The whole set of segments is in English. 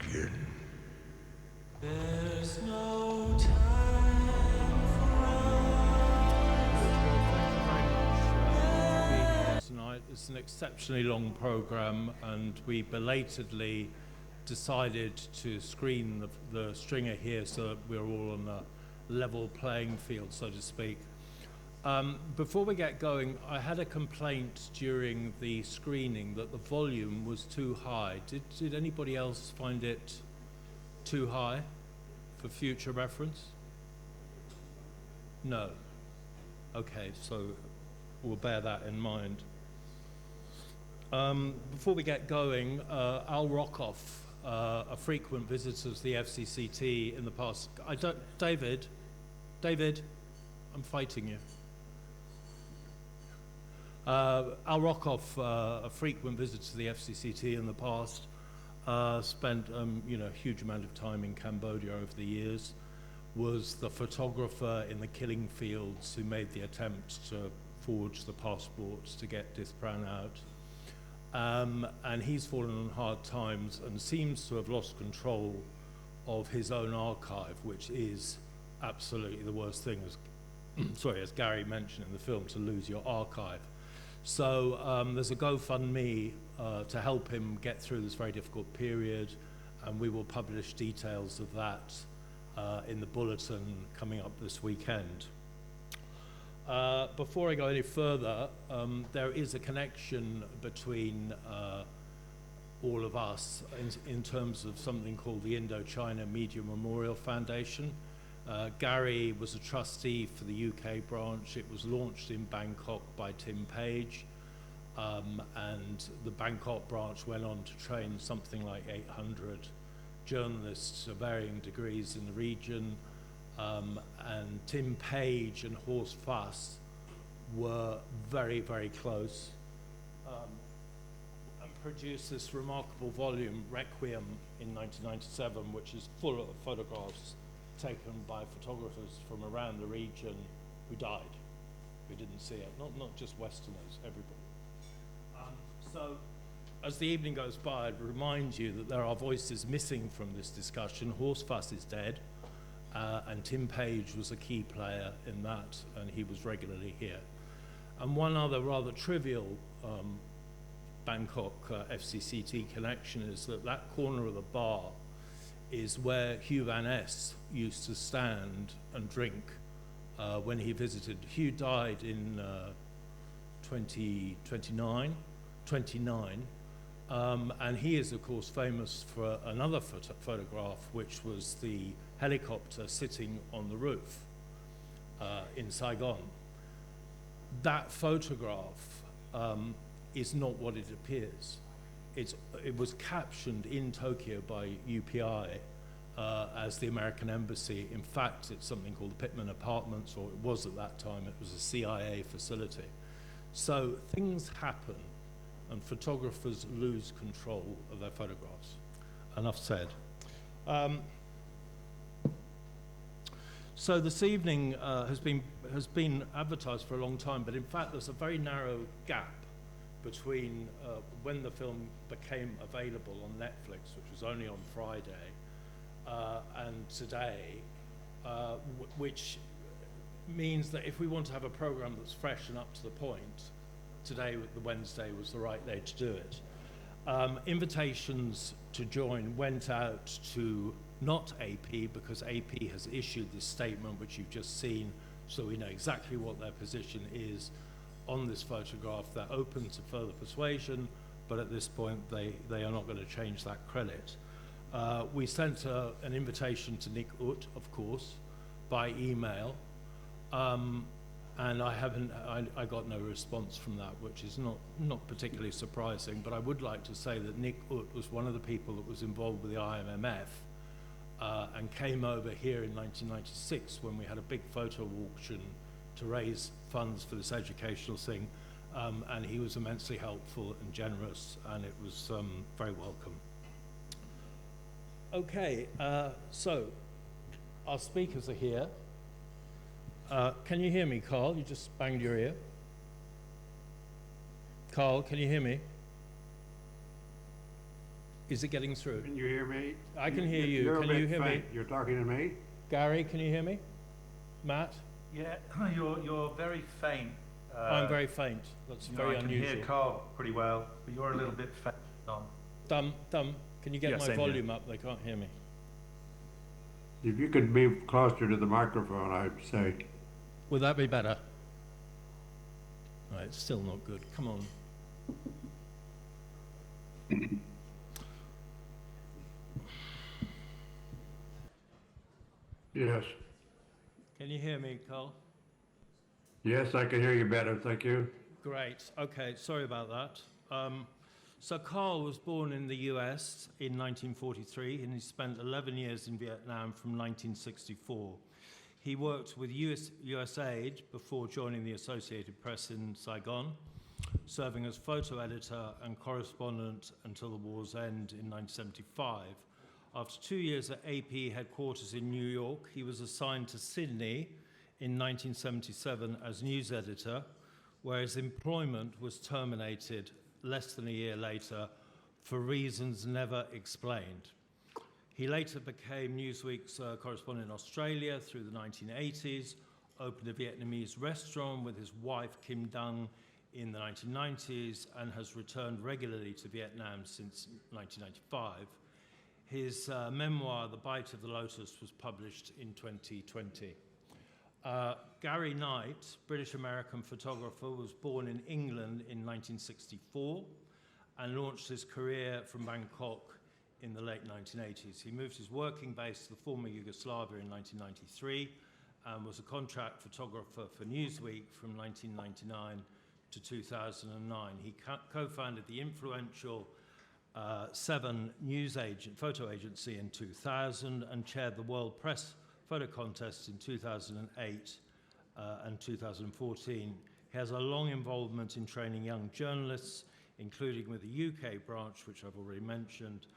begin. There's no time for us. Tonight. It's an exceptionally long program, and we belatedly decided to screen the stringer here so that we're all on a level playing field, so to speak. Before we get going, I had a complaint during the screening that the volume was too high. Did anybody else find it too high for future reference? No. Okay, so we'll bear that in mind. Before we get going, Al Rockoff, a frequent visitor to the FCCT in the past. David, I'm fighting you. Al Rockoff, a frequent visitor to the FCCT in the past, spent a huge amount of time in Cambodia over the years, was the photographer in the killing fields who made the attempt to forge the passports to get Dith Pran out. And he's fallen on hard times and seems to have lost control of his own archive, which is absolutely the worst thing, as Gary mentioned in the film, to lose your archive. So there's a GoFundMe to help him get through this very difficult period, and we will publish details of that in the bulletin coming up this weekend. Before I go any further, there is a connection between all of us in terms of something called the Indochina Media Memorial Foundation. Gary was a trustee for the UK branch. It was launched in Bangkok by Tim Page, and the Bangkok branch went on to train something like 800 journalists of varying degrees in the region. And Tim Page and Horst Faas were very, very close, and produced this remarkable volume, Requiem, in 1997, which is full of photographs taken by photographers from around the region who died, who didn't see it, not just Westerners, everybody. So as the evening goes by, I'd remind you that there are voices missing from this discussion. Horst Faas is dead. And Tim Page was a key player in that, and he was regularly here. And one other rather trivial Bangkok FCCT connection is that corner of the bar is where Hugh Van Ness used to stand and drink when he visited. Hugh died in 29, and he is, of course, famous for another photograph, which was the helicopter sitting on the roof in Saigon. That photograph is not what it appears. It was captioned in Tokyo by UPI as the American Embassy. In fact, it's something called the Pittman Apartments, or it was at that time. It was a CIA facility. So things happen, and photographers lose control of their photographs. Enough said. So this evening has been advertised for a long time, but in fact there's a very narrow gap between when the film became available on Netflix, which was only on Friday, and today, which means that if we want to have a program that's fresh and up to the point, today, the Wednesday, was the right day to do it. Invitations to join went out to not AP, because AP has issued this statement, which you've just seen, so we know exactly what their position is on this photograph. They're open to further persuasion, but at this point, they are not going to change that credit. We sent an invitation to Nick Ut, of course, by email, and I got no response from that, which is not particularly surprising, but I would like to say that Nick Ut was one of the people that was involved with the IMMF, and came over here in 1996 when we had a big photo auction to raise funds for this educational thing, and he was immensely helpful and generous, and it was very welcome. Okay, so our speakers are here. Can you hear me, Carl? You just banged your ear. Carl, can you hear me? Is it getting through? Can you hear me? I can hear you. You're Can a bit you hear me? faint. You're talking to me? Gary, can you hear me? Matt? Yeah, you're very faint. I'm very faint. That's very I can unusual. hear Carl pretty well, but you're a little bit faint on. Dum, can you get Yeah, my same volume up? They can't hear me. If you could move closer to the microphone, I'd say. Would that be better? No, it's still not good. Come on. Yes. Can you hear me, Carl? Yes, I can hear you better. Thank you. Great. Okay, sorry about that. So Carl was born in the US in 1943, and he spent 11 years in Vietnam from 1964. He worked with USAID before joining the Associated Press in Saigon, serving as photo editor and correspondent until the war's end in 1975. After 2 years at AP headquarters in New York, he was assigned to Sydney in 1977 as news editor, where his employment was terminated less than a year later for reasons never explained. He later became Newsweek's correspondent in Australia through the 1980s, opened a Vietnamese restaurant with his wife Kim Dung in the 1990s, and has returned regularly to Vietnam since 1995. His memoir, The Bite of the Lotus, was published in 2020. Gary Knight, British-American photographer, was born in England in 1964 and launched his career from Bangkok in the late 1980s. He moved his working base to the former Yugoslavia in 1993 and was a contract photographer for Newsweek from 1999 to 2009. He co-founded the influential VII Photo Agency in 2000 and chaired the World Press Photo Contest in 2008 and 2014. He has a long involvement in training young journalists, including with the UK branch, which I've already mentioned,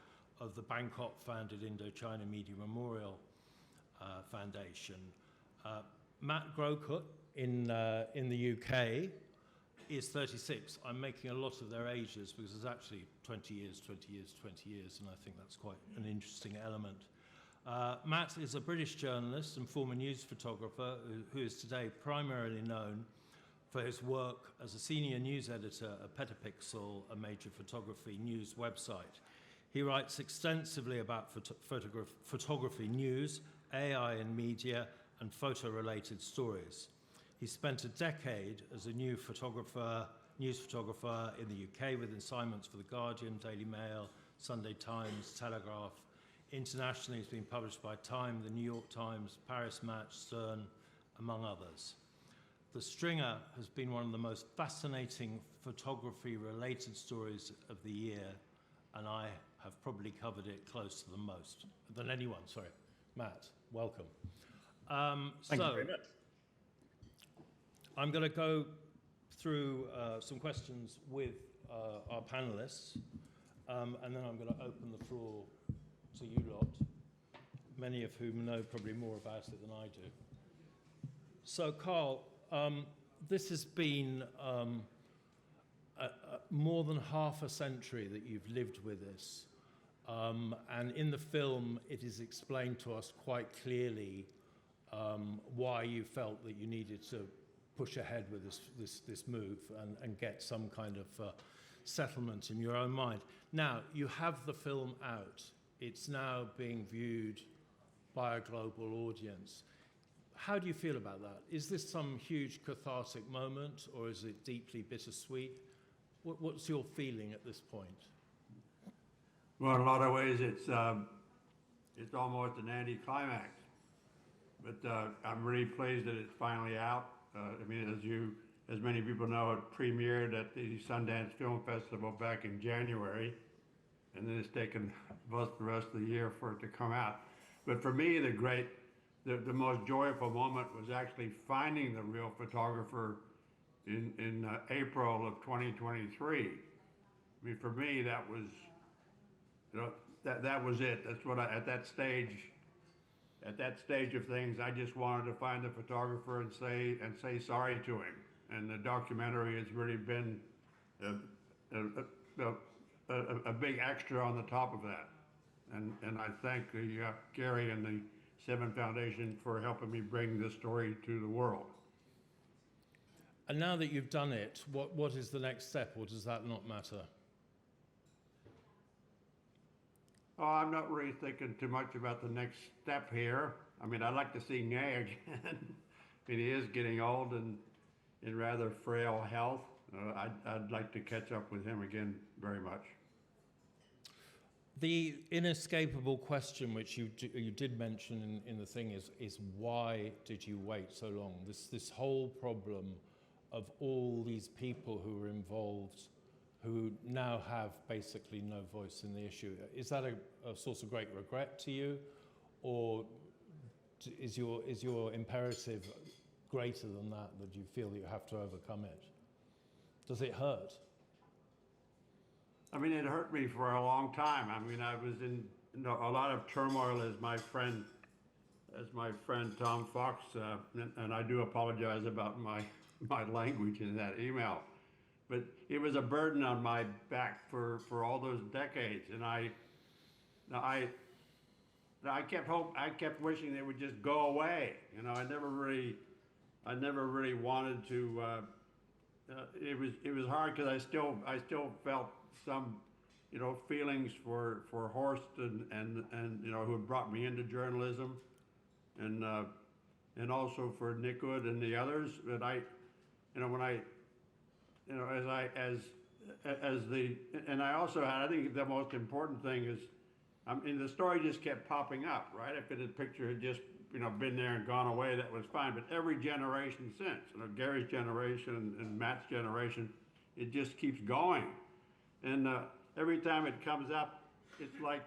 of the Bangkok-founded Indochina Media Memorial Foundation. Matt Grokut in the UK is 36. I'm making a lot of their ages because there's actually 20 years, 20 years, 20 years, and I think that's quite an interesting element. Matt is a British journalist and former news photographer who is today primarily known for his work as a senior news editor at Petapixel, a major photography news website. He writes extensively about photography news, AI and media, and photo-related stories. He spent a decade as a news photographer in the UK with assignments for The Guardian, Daily Mail, Sunday Times, Telegraph. Internationally, he's been published by Time, The New York Times, Paris Match, Stern, among others. The Stringer has been one of the most fascinating photography-related stories of the year, and I have probably covered it close to the most than anyone. Sorry, Matt, welcome. Thank you very much. I'm going to go through some questions with our panelists, and then I'm going to open the floor to you lot, many of whom know probably more about it than I do. So, Carl, this has been more than half a century that you've lived with this. And in the film, it is explained to us quite clearly why you felt that you needed to push ahead with this move and get some kind of settlement in your own mind. Now, you have the film out. It's now being viewed by a global audience. How do you feel about that? Is this some huge cathartic moment, or is it deeply bittersweet? What's your feeling at this point? Well, in a lot of ways, it's almost an anticlimax. But I'm really pleased that it's finally out. I mean, as many people know, it premiered at the Sundance Film Festival back in January, and then it's taken most the rest of the year for it to come out. But for me, the most joyful moment was actually finding the real photographer in April of 2023. I mean, for me, that was, that was it. That's what at that stage of things, I just wanted to find the photographer and say sorry to him. And the documentary has really been a big extra on the top of that. And I thank Gary and the Seven Foundation for helping me bring this story to the world. And now that you've done it, what is the next step, or does that not matter? Oh, I'm not really thinking too much about the next step here. I mean, I'd like to see Nghe again. I mean, he is getting old and in rather frail health. I'd like to catch up with him again very much. The inescapable question, which you did mention in the thing, is why did you wait so long? This whole problem of all these people who were involved, who now have basically no voice in the issue. Is that a source of great regret to you, or is your imperative greater than that you feel that you have to overcome it? Does it hurt? I mean, it hurt me for a long time. I mean, I was in a lot of turmoil, as my friend Tom Phuc, and I do apologize about my language in that email, but it was a burden on my back for all those decades, and I kept wishing they would just go away. You know, I never really wanted to. It was hard because I still felt some, you know, feelings for Horst and you know, who had brought me into journalism, and also for Nguyen and the others. But I, you know, when I, you know, and I also had, I think the most important thing is, I mean, the story just kept popping up, right? If the picture had just, you know, been there and gone away, that was fine. But every generation since, you know, Gary's generation and Matt's generation, it just keeps going. And every time it comes up, it's like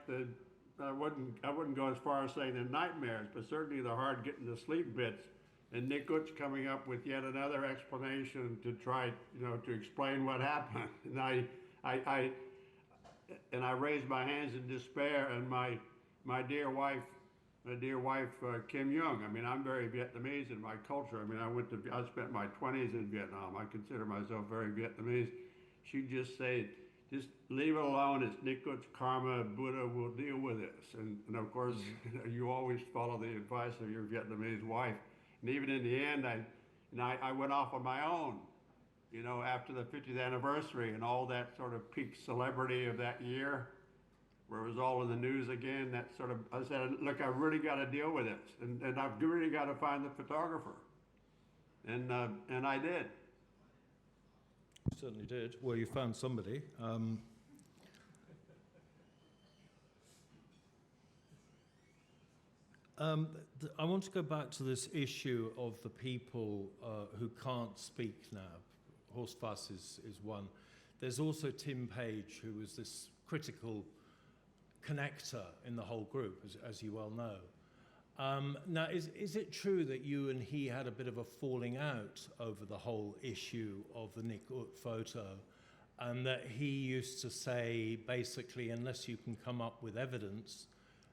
I wouldn't go as far as saying the nightmares, but certainly the hard getting to sleep bits. And Nguyen's coming up with yet another explanation to try, you know, to explain what happened. And I raised my hands in despair, and my dear wife, Kim Phuc. I mean, I'm very Vietnamese in my culture. I mean, I spent my 20s in Vietnam. I consider myself very Vietnamese. She'd just say, just leave it alone. It's Nguyen's karma. Buddha will deal with this. And of course, you always follow the advice of your Vietnamese wife. And even in the end, I went off on my own, you know, after the 50th anniversary and all that sort of peak celebrity of that year, where it was all in the news again. That sort of, I said, look, I really got to deal with this, and I've really got to find the photographer, and I did. You certainly did. Well, you found somebody. I want to go back to this issue of the people who can't speak now. Horst Faas is one. There's also Tim Page, who was this critical connector in the whole group, as you well know. Now, is it true that you and he had a bit of a falling out over the whole issue of the Nguyen photo, and that he used to say, basically, unless you can come up with evidence,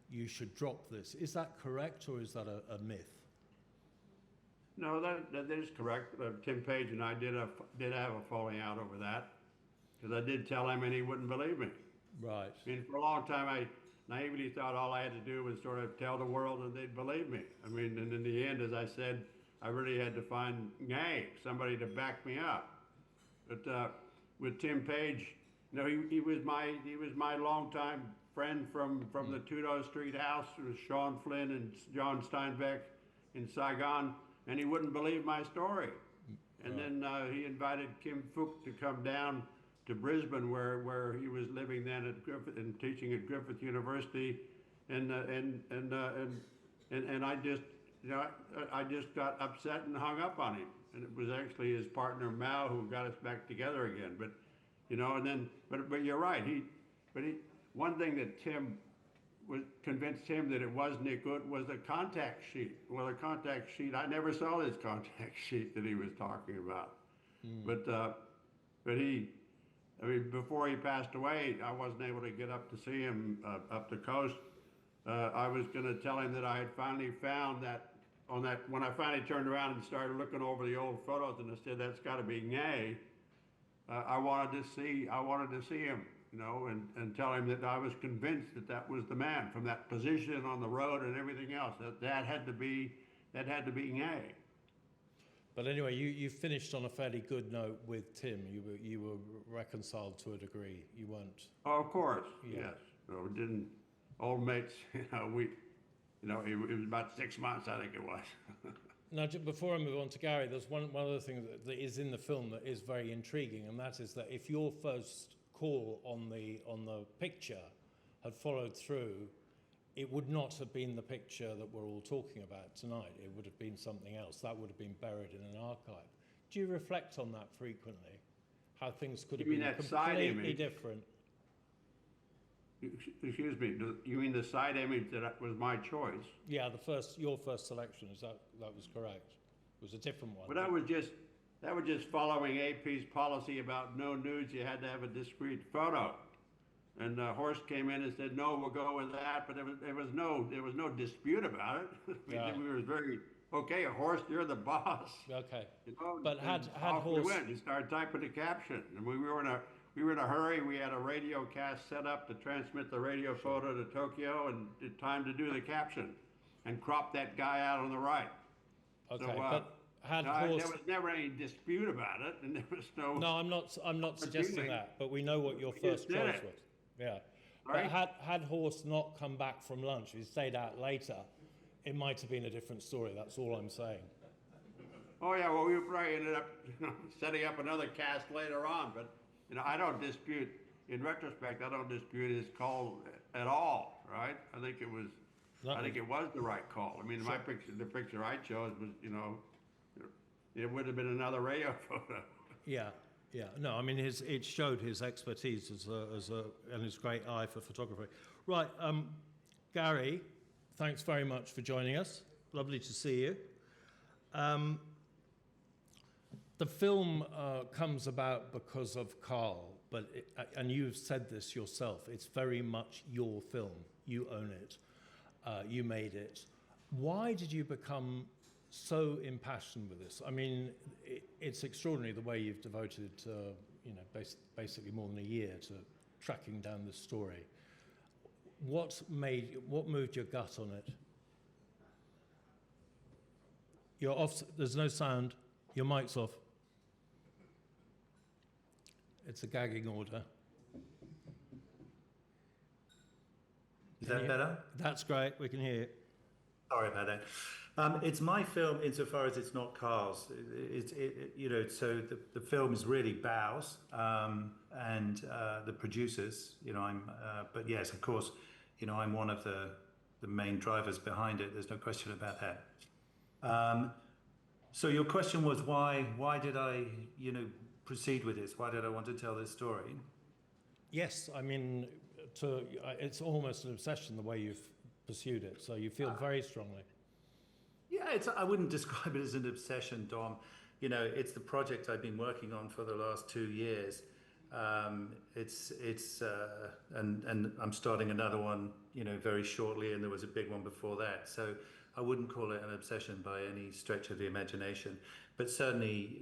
you should drop this? Is that correct, or is that a myth? No, that is correct. Tim Page and I did have a falling out over that, because I did tell him and he wouldn't believe me. Right. I mean, for a long time, I naively thought all I had to do was sort of tell the world and they'd believe me. I mean, and in the end, as I said, I really had to find Nghe, somebody to back me up. But with Tim Page, you know, he was my longtime friend from the Tudo Street house with Sean Flynn and John Steinbeck in Saigon, and he wouldn't believe my story. And then he invited Kim Phuc to come down to Brisbane, where he was living then at Griffith and teaching at Griffith University, and I just, you know, I just got upset and hung up on him, and it was actually his partner Mao who got us back together again. But, you know, and then, but you're right. One thing that Tim convinced him that it was Nguyen was the contact sheet. Well, the contact sheet, I never saw this contact sheet that he was talking about, but he. I mean, before he passed away, I wasn't able to get up to see him up the coast. I was going to tell him that I had finally found that when I finally turned around and started looking over the old photos, and I said, that's got to be Nghe. I wanted to see him, you know, and tell him that I was convinced that that was the man from that position on the road and everything else. That had to be Nghe. But anyway, you finished on a fairly good note with Tim. You were reconciled to a degree. You weren't. Oh, of course, Yeah. yes. So we didn't, old mates, it was about 6 months, I think it was. Now, before I move on to Gary, there's one other thing that is in the film that is very intriguing, and that is that if your first call on the picture had followed through, it would not have been the picture that we're all talking about tonight. It would have been something else. That would have been buried in an archive. Do you reflect on that frequently? How things could have You mean been that side completely image? different? Excuse me, you mean the side image that was my choice? Yeah, your first selection, that was correct. It was a different one. But that was just following AP's policy about no nudes, you had to have a discrete photo. And Horst came in and said, no, we'll go with that, but there was no dispute about it. Right. We were very, okay, Horst, you're the boss. Okay. You know, But had off we Horst... went. You started typing the caption, and we were in a hurry. We had a radio cast set up to transmit the radio photo to Tokyo, and it's time to do the caption, and crop that guy out on the right. Okay, So, but had there Horst... was never any dispute about it, and there was no. No, I'm not suggesting feeling. that, but we know what your We first just did choice it. was. Yeah. Right? But had Horst not come back from lunch, he stayed out later, it might have been a different story. That's all I'm saying. Oh yeah, well we probably ended up setting up another cast later on, but I don't dispute. In retrospect, I don't dispute his call at all. Right? I think it was the right call. I mean, Sure. the picture I chose was, it would have been another radio photo. Yeah. Yeah, no, I mean, it showed his expertise and his great eye for photography. Right, Gary, thanks very much for joining us. Lovely to see you. The film comes about because of Carl, and you've said this yourself, it's very much your film. You own it. You made it. Why did you become so impassioned with this? I mean, it's extraordinary the way you've devoted, basically more than a year to tracking down this story. What moved your gut on it? You're off. There's no sound. Your mic's off. It's a gagging order. Is that better? That's great. We can hear you. Sorry about that. It's my film insofar as it's not Carl's. So the film is really Bao's and the producers. But yes, of course, I'm one of the main drivers behind it. There's no question about that. So your question was why did I proceed with this? Why did I want to tell this story? Yes, I mean, it's almost an obsession the way you've pursued it. So you feel very strongly. Yeah, I wouldn't describe it as an obsession, Dom. It's the project I've been working on for the last 2 years. And I'm starting another one, very shortly, and there was a big one before that. So I wouldn't call it an obsession by any stretch of the imagination. But certainly,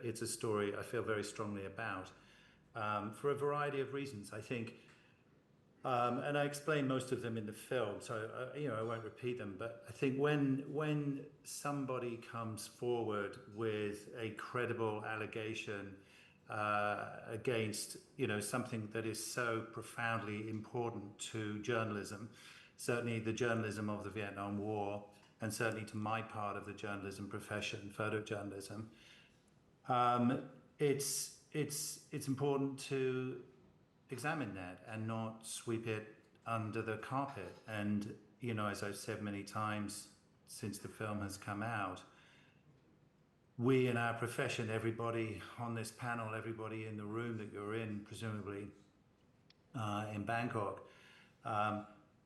it's a story I feel very strongly about for a variety of reasons. I think. And I explain most of them in the film, so I won't repeat them. But I think when somebody comes forward with a credible allegation against something that is so profoundly important to journalism, certainly the journalism of the Vietnam War, and certainly to my part of the journalism profession, photojournalism, it's important to examine that and not sweep it under the carpet. And as I've said many times since the film has come out, we in our profession, everybody on this panel, everybody in the room that you're in, presumably in Bangkok,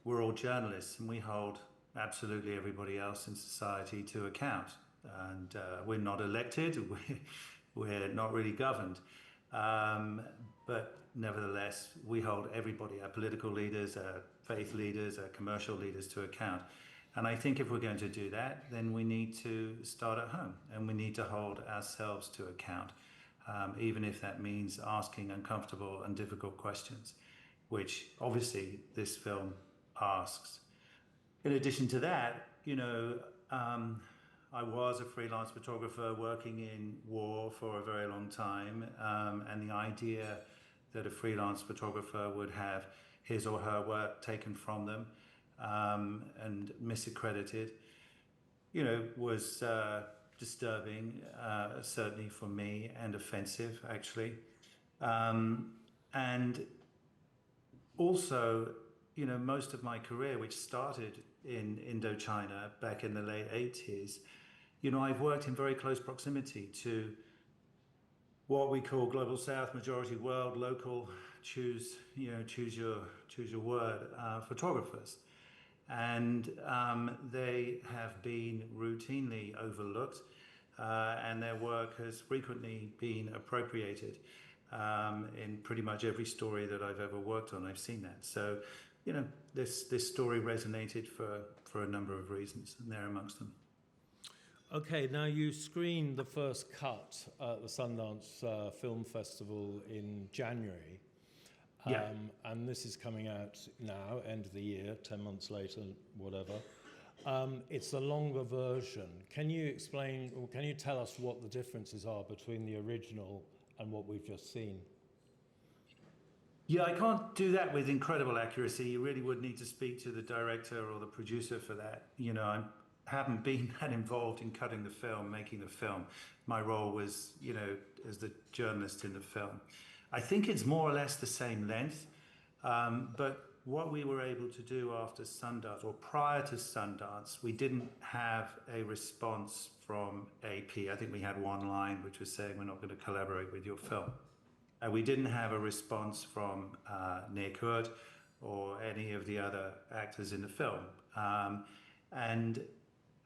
we're all journalists, and we hold absolutely everybody else in society to account. And we're not elected, we're not really governed. But nevertheless, we hold everybody, our political leaders, our faith leaders, our commercial leaders to account. And I think if we're going to do that, then we need to start at home, and we need to hold ourselves to account, even if that means asking uncomfortable and difficult questions. which obviously this film asks. In addition to that, I was a freelance photographer working in war for a very long time, and the idea that a freelance photographer would have his or her work taken from them and misaccredited, was disturbing, certainly for me, and offensive, actually. And also, most of my career, which started in Indochina back in the late 80s, I've worked in very close proximity to what we call global south, majority world, local, choose your word, photographers. And they have been routinely overlooked, and their work has frequently been appropriated. In pretty much every story that I've ever worked on, I've seen that. So, this story resonated for a number of reasons, and they're amongst them. Okay, now you screened the first cut at the Sundance Film Festival in January. Yeah. And this is coming out now, end of the year, 10 months later, whatever. It's a longer version. Can you explain, or can you tell us what the differences are between the original and what we've just seen? Yeah, I can't do that with incredible accuracy. You really would need to speak to the director or the producer for that. I haven't been that involved in cutting the film, making the film. My role was, as the journalist in the film. I think it's more or less the same length, but what we were able to do after Sundance, or prior to Sundance, we didn't have a response from AP. I think we had one line which was saying, we're not going to collaborate with your film. We didn't have a response from Nguyen or any of the other actors in the film.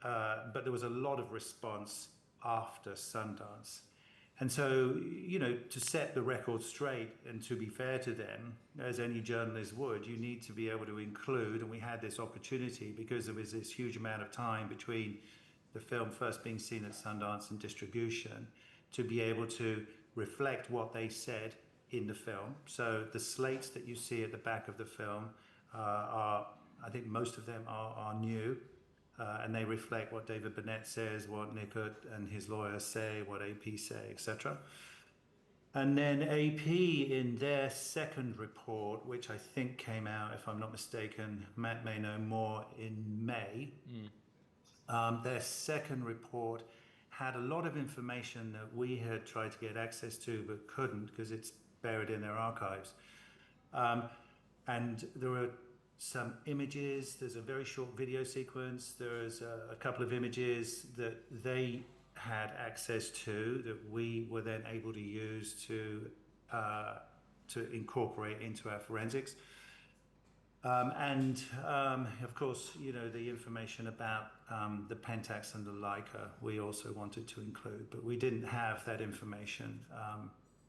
But there was a lot of response after Sundance. And so, to set the record straight and to be fair to them, as any journalist would, you need to be able to include, and we had this opportunity because there was this huge amount of time between the film first being seen at Sundance and distribution, to be able to reflect what they said in the film. So the slates that you see at the back of the film I think most of them are new. And they reflect what David Burnett says, what Nguyen and his lawyers say, what AP say, etc. And then AP, in their second report, which I think came out, if I'm not mistaken, Matt may know more, in May, their second report had a lot of information that we had tried to get access to but couldn't because it's buried in their archives. And there were some images, there's a very short video sequence, there's a couple of images that they had access to that we were then able to use to incorporate into our forensics. Of course, the information about the Pentax and the Leica we also wanted to include, but we didn't have that information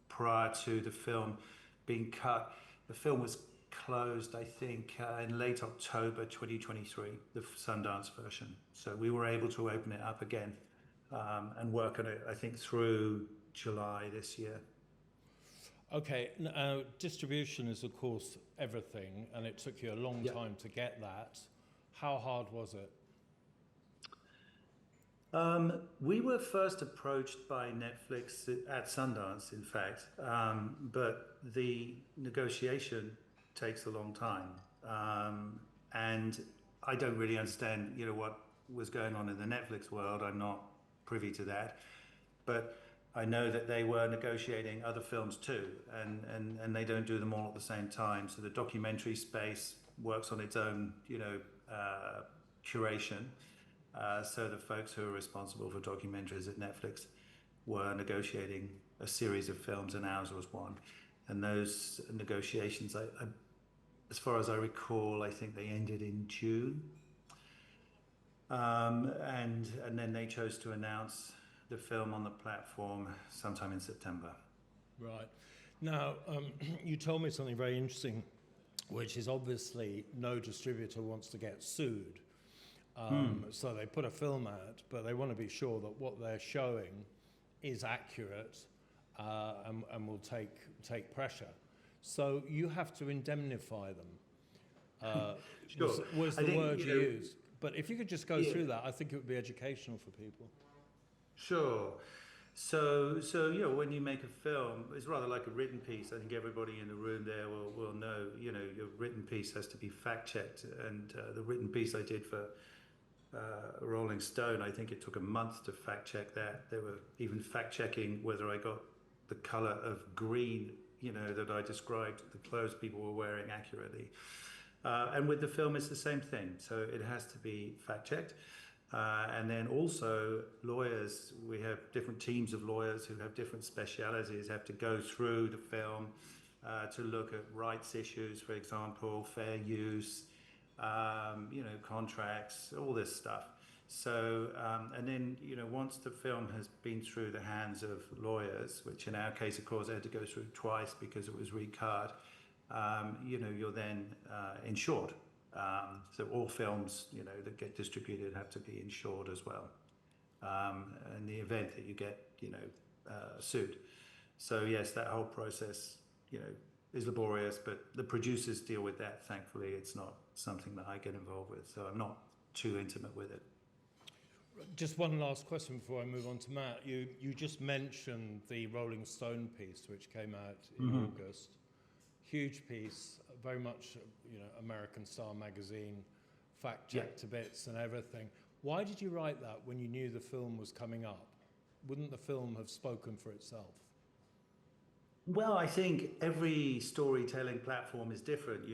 prior to the film being cut. The film was closed, I think, in late October 2023, the Sundance version. So we were able to open it up again and work on it, I think, through July this year. Okay, now distribution is of course everything, and it took you a long time to get that. How hard was it? We were first approached by Netflix at Sundance, in fact, but the negotiation takes a long time, and I don't really understand, what was going on in the Netflix world. I'm not privy to that, but I know that they were negotiating other films too, and they don't do them all at the same time. So the documentary space works on its own, curation. So the folks who are responsible for documentaries at Netflix were negotiating a series of films, and ours was one. And those negotiations, as far as I recall, I think they ended in June. And then they chose to announce the film on the platform sometime in September. Right. Now, you told me something very interesting, which is obviously no distributor wants to get sued. So they put a film out, but they want to be sure that what they're showing is accurate and will take pressure. So you have to indemnify them. Sure. Was I the think, word you you know, used. But if you could just go Yeah. through that, I think it would be educational for people. Sure. So when you make a film, it's rather like a written piece. I think everybody in the room there will know. Your written piece has to be fact checked, and the written piece I did for Rolling Stone, I think it took a month to fact check that. They were even fact checking whether I got the color of green, that I described the clothes people were wearing accurately. And with the film, it's the same thing. So it has to be fact checked. And then also lawyers, we have different teams of lawyers who have different specialities, have to go through the film to look at rights issues, for example, fair use, contracts, all this stuff. So, and then, once the film has been through the hands of lawyers, which in our case, of course, I had to go through twice because it was recard, you're then insured. So all films, that get distributed have to be insured as well. In the event that you get, sued. So yes, that whole process, is laborious, but the producers deal with that. Thankfully, it's not something that I get involved with, so I'm not too intimate with it. Just one last question before I move on to Matt. You just mentioned the Rolling Stone piece, which came out in August. Huge piece, very much, American Star magazine, fact-checked to bits and everything. Why did you write that when you knew the film was coming up? Wouldn't the film have spoken for itself? Well, I think every storytelling platform is different,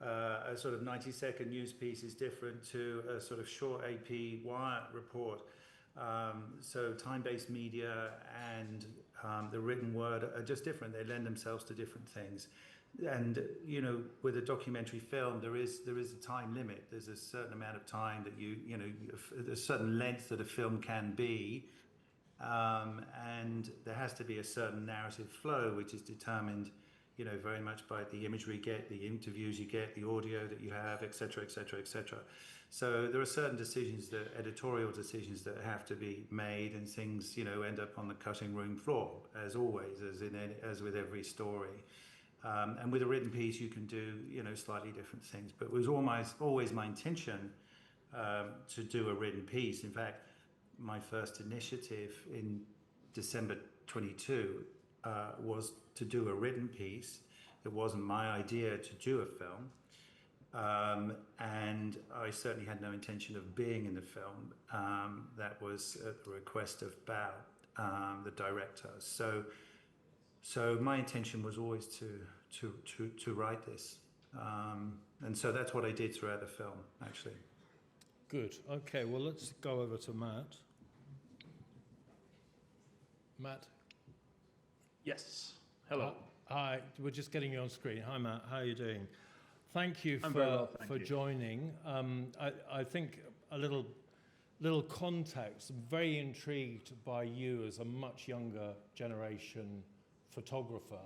a sort of 90-second news piece is different to a sort of short AP wire report. So time-based media and the written word are just different. They lend themselves to different things. And, with a documentary film, there is a time limit. There's a certain amount of time that a certain length that a film can be. And there has to be a certain narrative flow, which is determined, very much by the imagery you get, the interviews you get, the audio that you have, et cetera, et cetera, et cetera. So there are certain decisions, editorial decisions that have to be made, and things, end up on the cutting room floor, as always, as with every story. And with a written piece, you can do, slightly different things. But it was always my intention to do a written piece. In fact, my first initiative in December 22 was to do a written piece. It wasn't my idea to do a film. And I certainly had no intention of being in the film. That was at the request of Bao, the director. So my intention was always to write this. And so that's what I did throughout the film, actually. Good. Okay, well, let's go over to Matt. Matt? Yes. Hello. Hi, we're just getting you on screen. Hi, Matt. How are you doing? Thank you I'm very well, thank for you. joining. I think a little context. I'm very intrigued by you as a much younger generation photographer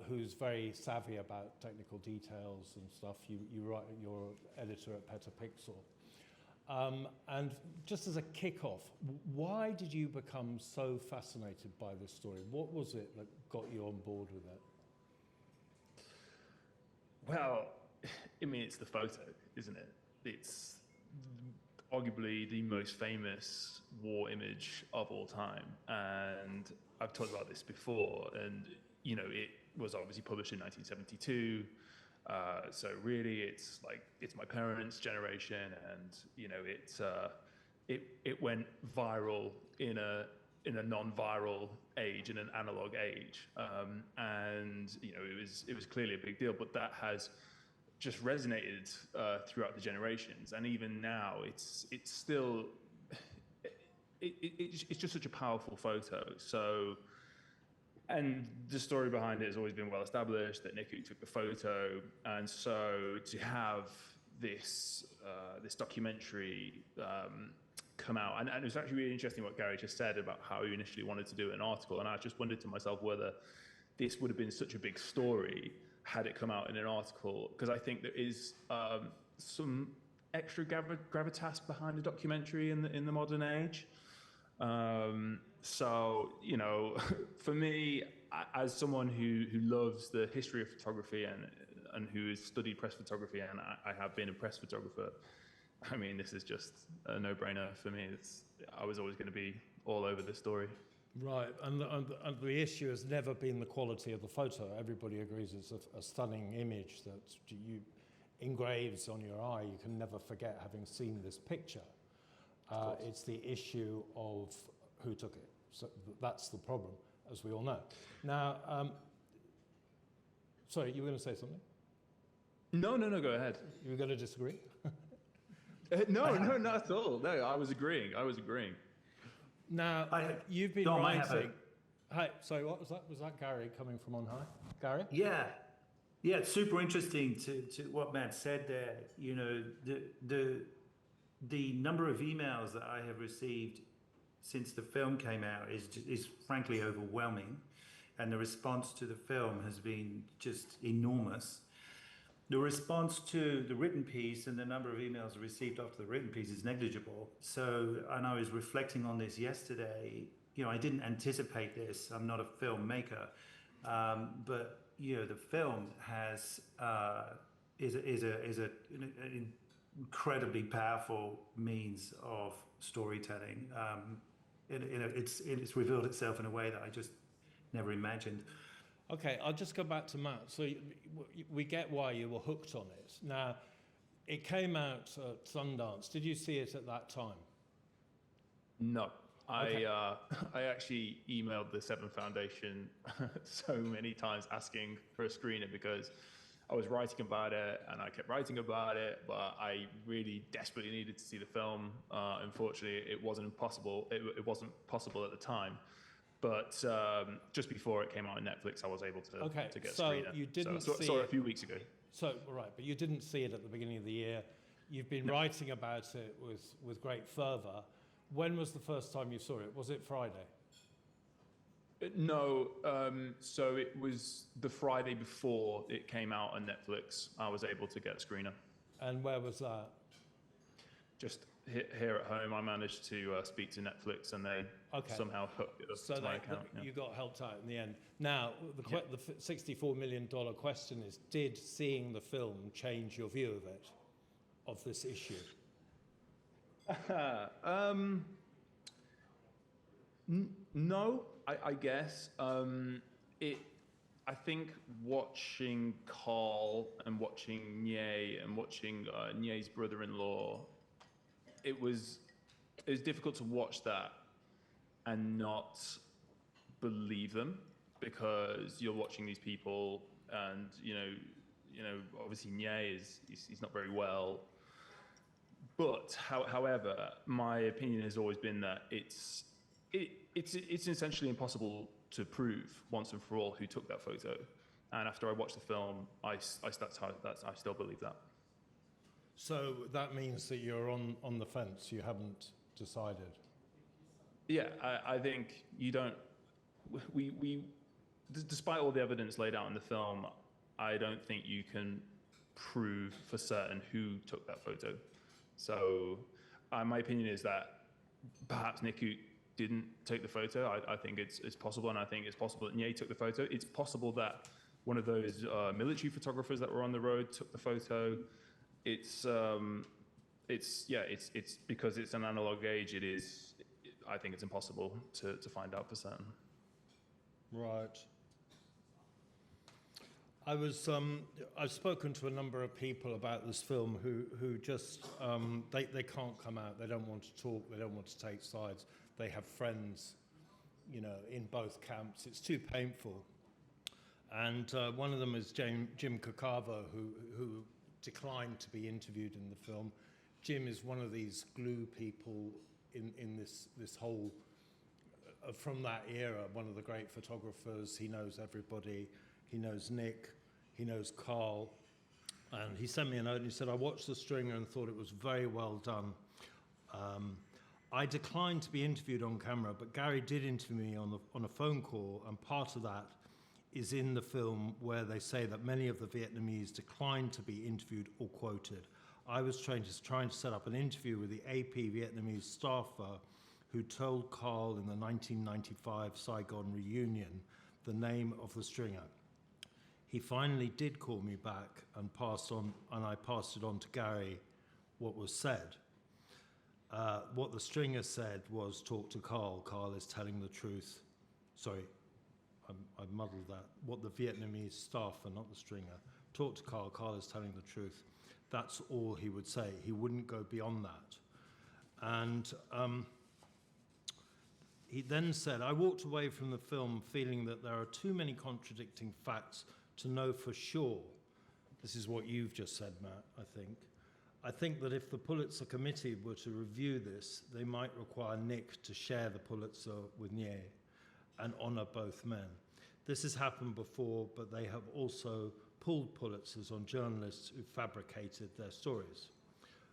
who's very savvy about technical details and stuff. You write, you're editor at Petapixel. And just as a kick-off, why did you become so fascinated by this story? What was it that got you on board with it? Well, I mean, it's the photo, isn't it? It's arguably the most famous war image of all time. And I've talked about this before, and, it was obviously published in 1972. So really, it's my parents' generation, and it went viral in a non-viral age, in an analog age, and it was clearly a big deal. But that has just resonated throughout the generations, and even now, it's still it's just such a powerful photo. So. And the story behind it has always been well established, that Niku took the photo, and so to have this documentary come out, and it was actually really interesting what Gary just said about how he initially wanted to do an article, and I just wondered to myself whether this would have been such a big story had it come out in an article, because I think there is some extra gravitas behind a documentary in the modern age. So, for me, as someone who loves the history of photography and who has studied press photography, and I have been a press photographer, I mean, this is just a no-brainer for me. I was always going to be all over this story. Right, and the issue has never been the quality of the photo. Everybody agrees it's a stunning image that you engraves on your eye. You can never forget having seen this picture. It's the issue of who took it. So that's the problem, as we all know. Now, sorry, you were going to say something? No, go ahead. You were going to disagree? No, not at all. No, I was agreeing. Now, you've been writing. Hi, sorry, what was that? Was that Gary coming from on high? Gary? Yeah, it's super interesting to what Matt said there. You know, the number of emails that I have received since the film came out is frankly overwhelming, and the response to the film has been just enormous. The response to the written piece and the number of emails received after the written piece is negligible. So, and I was reflecting on this yesterday. You know, I didn't anticipate this. I'm not a filmmaker, but you know, the film is an incredibly powerful means of storytelling. It's revealed itself in a way that I just never imagined. Okay, I'll just go back to Matt. So we get why you were hooked on it. Now, it came out at Sundance. Did you see it at that time? No. Okay. I actually emailed the Seven Foundation so many times asking for a screener because I was writing about it and I kept writing about it, but I really desperately needed to see the film. Unfortunately, it wasn't possible. It wasn't possible at the time. But just before it came out on Netflix, I was able to get a screener. So you didn't saw it a few weeks ago. So, right, but you didn't see it at the beginning of the year. You've been writing about it with great fervour. When was the first time you saw it? Was it Friday? No, so it was the Friday before it came out on Netflix. I was able to get a screener. And where was that? Just here at home, I managed to speak to Netflix, and they somehow hooked it up to my account. You got helped out in the end. Now, the $64 million question is, did seeing the film change your view of it, of this issue? No, I guess. I think watching Carl and watching Nye and watching Nye's brother-in-law, it was difficult to watch that and not believe them, because you're watching these people and you know obviously Nye he's not very well. But however, my opinion has always been that it's essentially impossible to prove once and for all who took that photo. And after I watched the film, I still believe that. So that means that you're on the fence. You haven't decided. Yeah, I think you don't. Despite all the evidence laid out in the film, I don't think you can prove for certain who took that photo. So my opinion is that perhaps Nguyen didn't take the photo. I think it's possible, and I think it's possible that Nye took the photo. It's possible that one of those military photographers that were on the road took the photo. It's because it's an analog age. I think it's impossible to find out for certain. Right. I've spoken to a number of people about this film who just they can't come out. They don't want to talk. They don't want to take sides. They have friends, in both camps. It's too painful. And one of them is Jim Kakava, who declined to be interviewed in the film. Jim is one of these glue people in this whole from that era. One of the great photographers. He knows everybody. He knows Nick, he knows Carl, and he sent me a note and he said, I watched The Stringer and thought it was very well done. I declined to be interviewed on camera, but Gary did interview me on a phone call, and part of that is in the film where they say that many of the Vietnamese declined to be interviewed or quoted. I was trying to set up an interview with the AP Vietnamese staffer who told Carl in the 1995 Saigon reunion the name of the stringer. He finally did call me back and I passed it on to Gary what was said. What the stringer said was, talk to Carl. Carl is telling the truth. Sorry, I muddled that. What the Vietnamese staff, and not the stringer, talk to Carl. Carl is telling the truth. That's all he would say. He wouldn't go beyond that. And he then said, I walked away from the film feeling that there are too many contradicting facts to know for sure. This is what you've just said, Matt, I think. I think that if the Pulitzer Committee were to review this, they might require Nick to share the Pulitzer with Nghe and honor both men. This has happened before, but they have also pulled Pulitzers on journalists who fabricated their stories.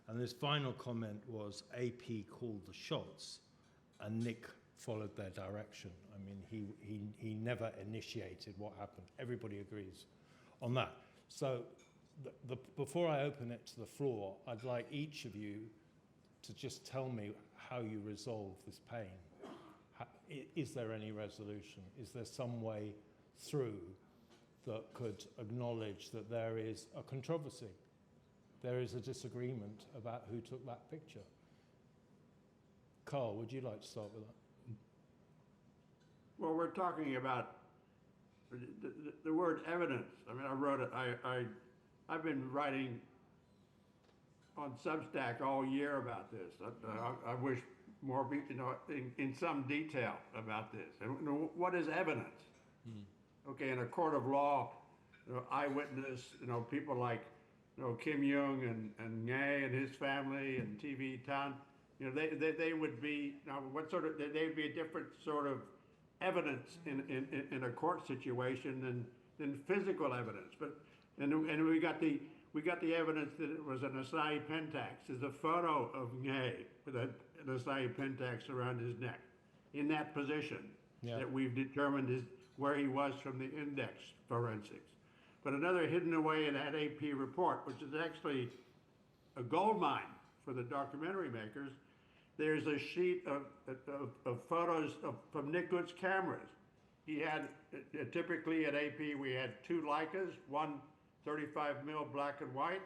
And his final comment was, AP called the shots, and Nick followed their direction. I mean, he never initiated what happened. Everybody agrees on that. So before I open it to the floor, I'd like each of you to just tell me how you resolve this pain. Is there any resolution? Is there some way through that could acknowledge that there is a controversy? There is a disagreement about who took that picture. Carl, would you like to start with that? Well, we're talking about the word evidence. I mean, I wrote it, I've been writing on Substack all year about this. I wish more people, in some detail about this. And what is evidence? Okay, in a court of law, eyewitness, people like, Kim Phuc and Nghe and his family and TV Tan, they would be, they'd be a different sort of evidence in a court situation than physical evidence. And we got the evidence that it was an Asai Pentax. There's a photo of Nghe with an Asai Pentax around his neck in that position that we've determined is where he was from the index forensics. But another hidden away in that AP report, which is actually a gold mine for the documentary makers, there's a sheet of photos from Nick Good's cameras. He had, typically at AP, we had two Leicas, one 35 mil black and white,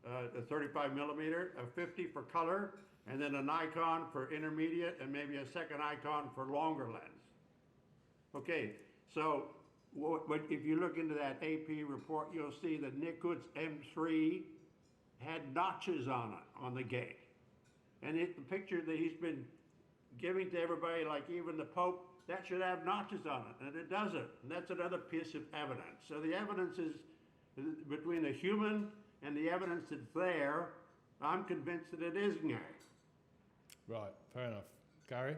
a 35 millimeter, a 50 for color, and then a Nikon for intermediate, and maybe a second Nikon for longer lens. Okay, so if you look into that AP report, you'll see that Nick Good's M3 had notches on it, on the gate. And the picture that he's been giving to everybody, like even the Pope, that should have notches on it, and it doesn't. And that's another piece of evidence. So the evidence is between the human and the evidence that's there. I'm convinced that it is Nghe. Right, fair enough. Gary?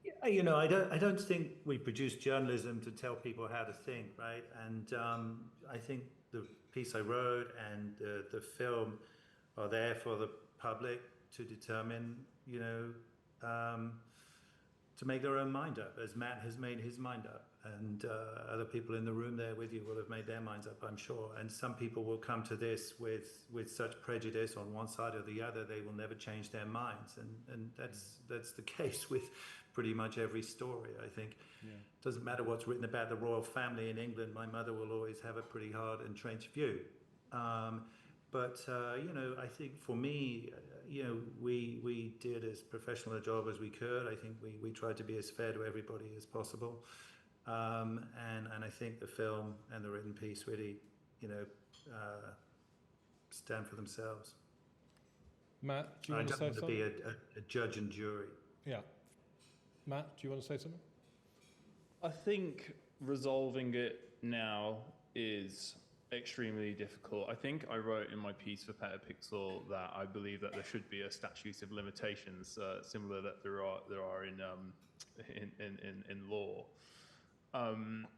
Yeah, I don't think we produce journalism to tell people how to think, right? And I think the piece I wrote and the film are there for the public to determine, to make their own mind up, as Matt has made his mind up. And other people in the room there with you will have made their minds up, I'm sure. And some people will come to this with such prejudice on one side or the other, they will never change their minds. And that's the case with pretty much every story, I think. Yeah. Doesn't matter what's written about the royal family in England, my mother will always have a pretty hard entrenched view. But I think for me, we did as professional a job as we could. I think we tried to be as fair to everybody as possible. And I think the film and the written piece really, stand for themselves. Matt, do you want to say something? I don't want to be a judge and jury. Yeah. Matt, do you want to say something? I think resolving it now is extremely difficult. I think I wrote in my piece for Petapixel that I believe that there should be a statute of limitations similar that there are in law,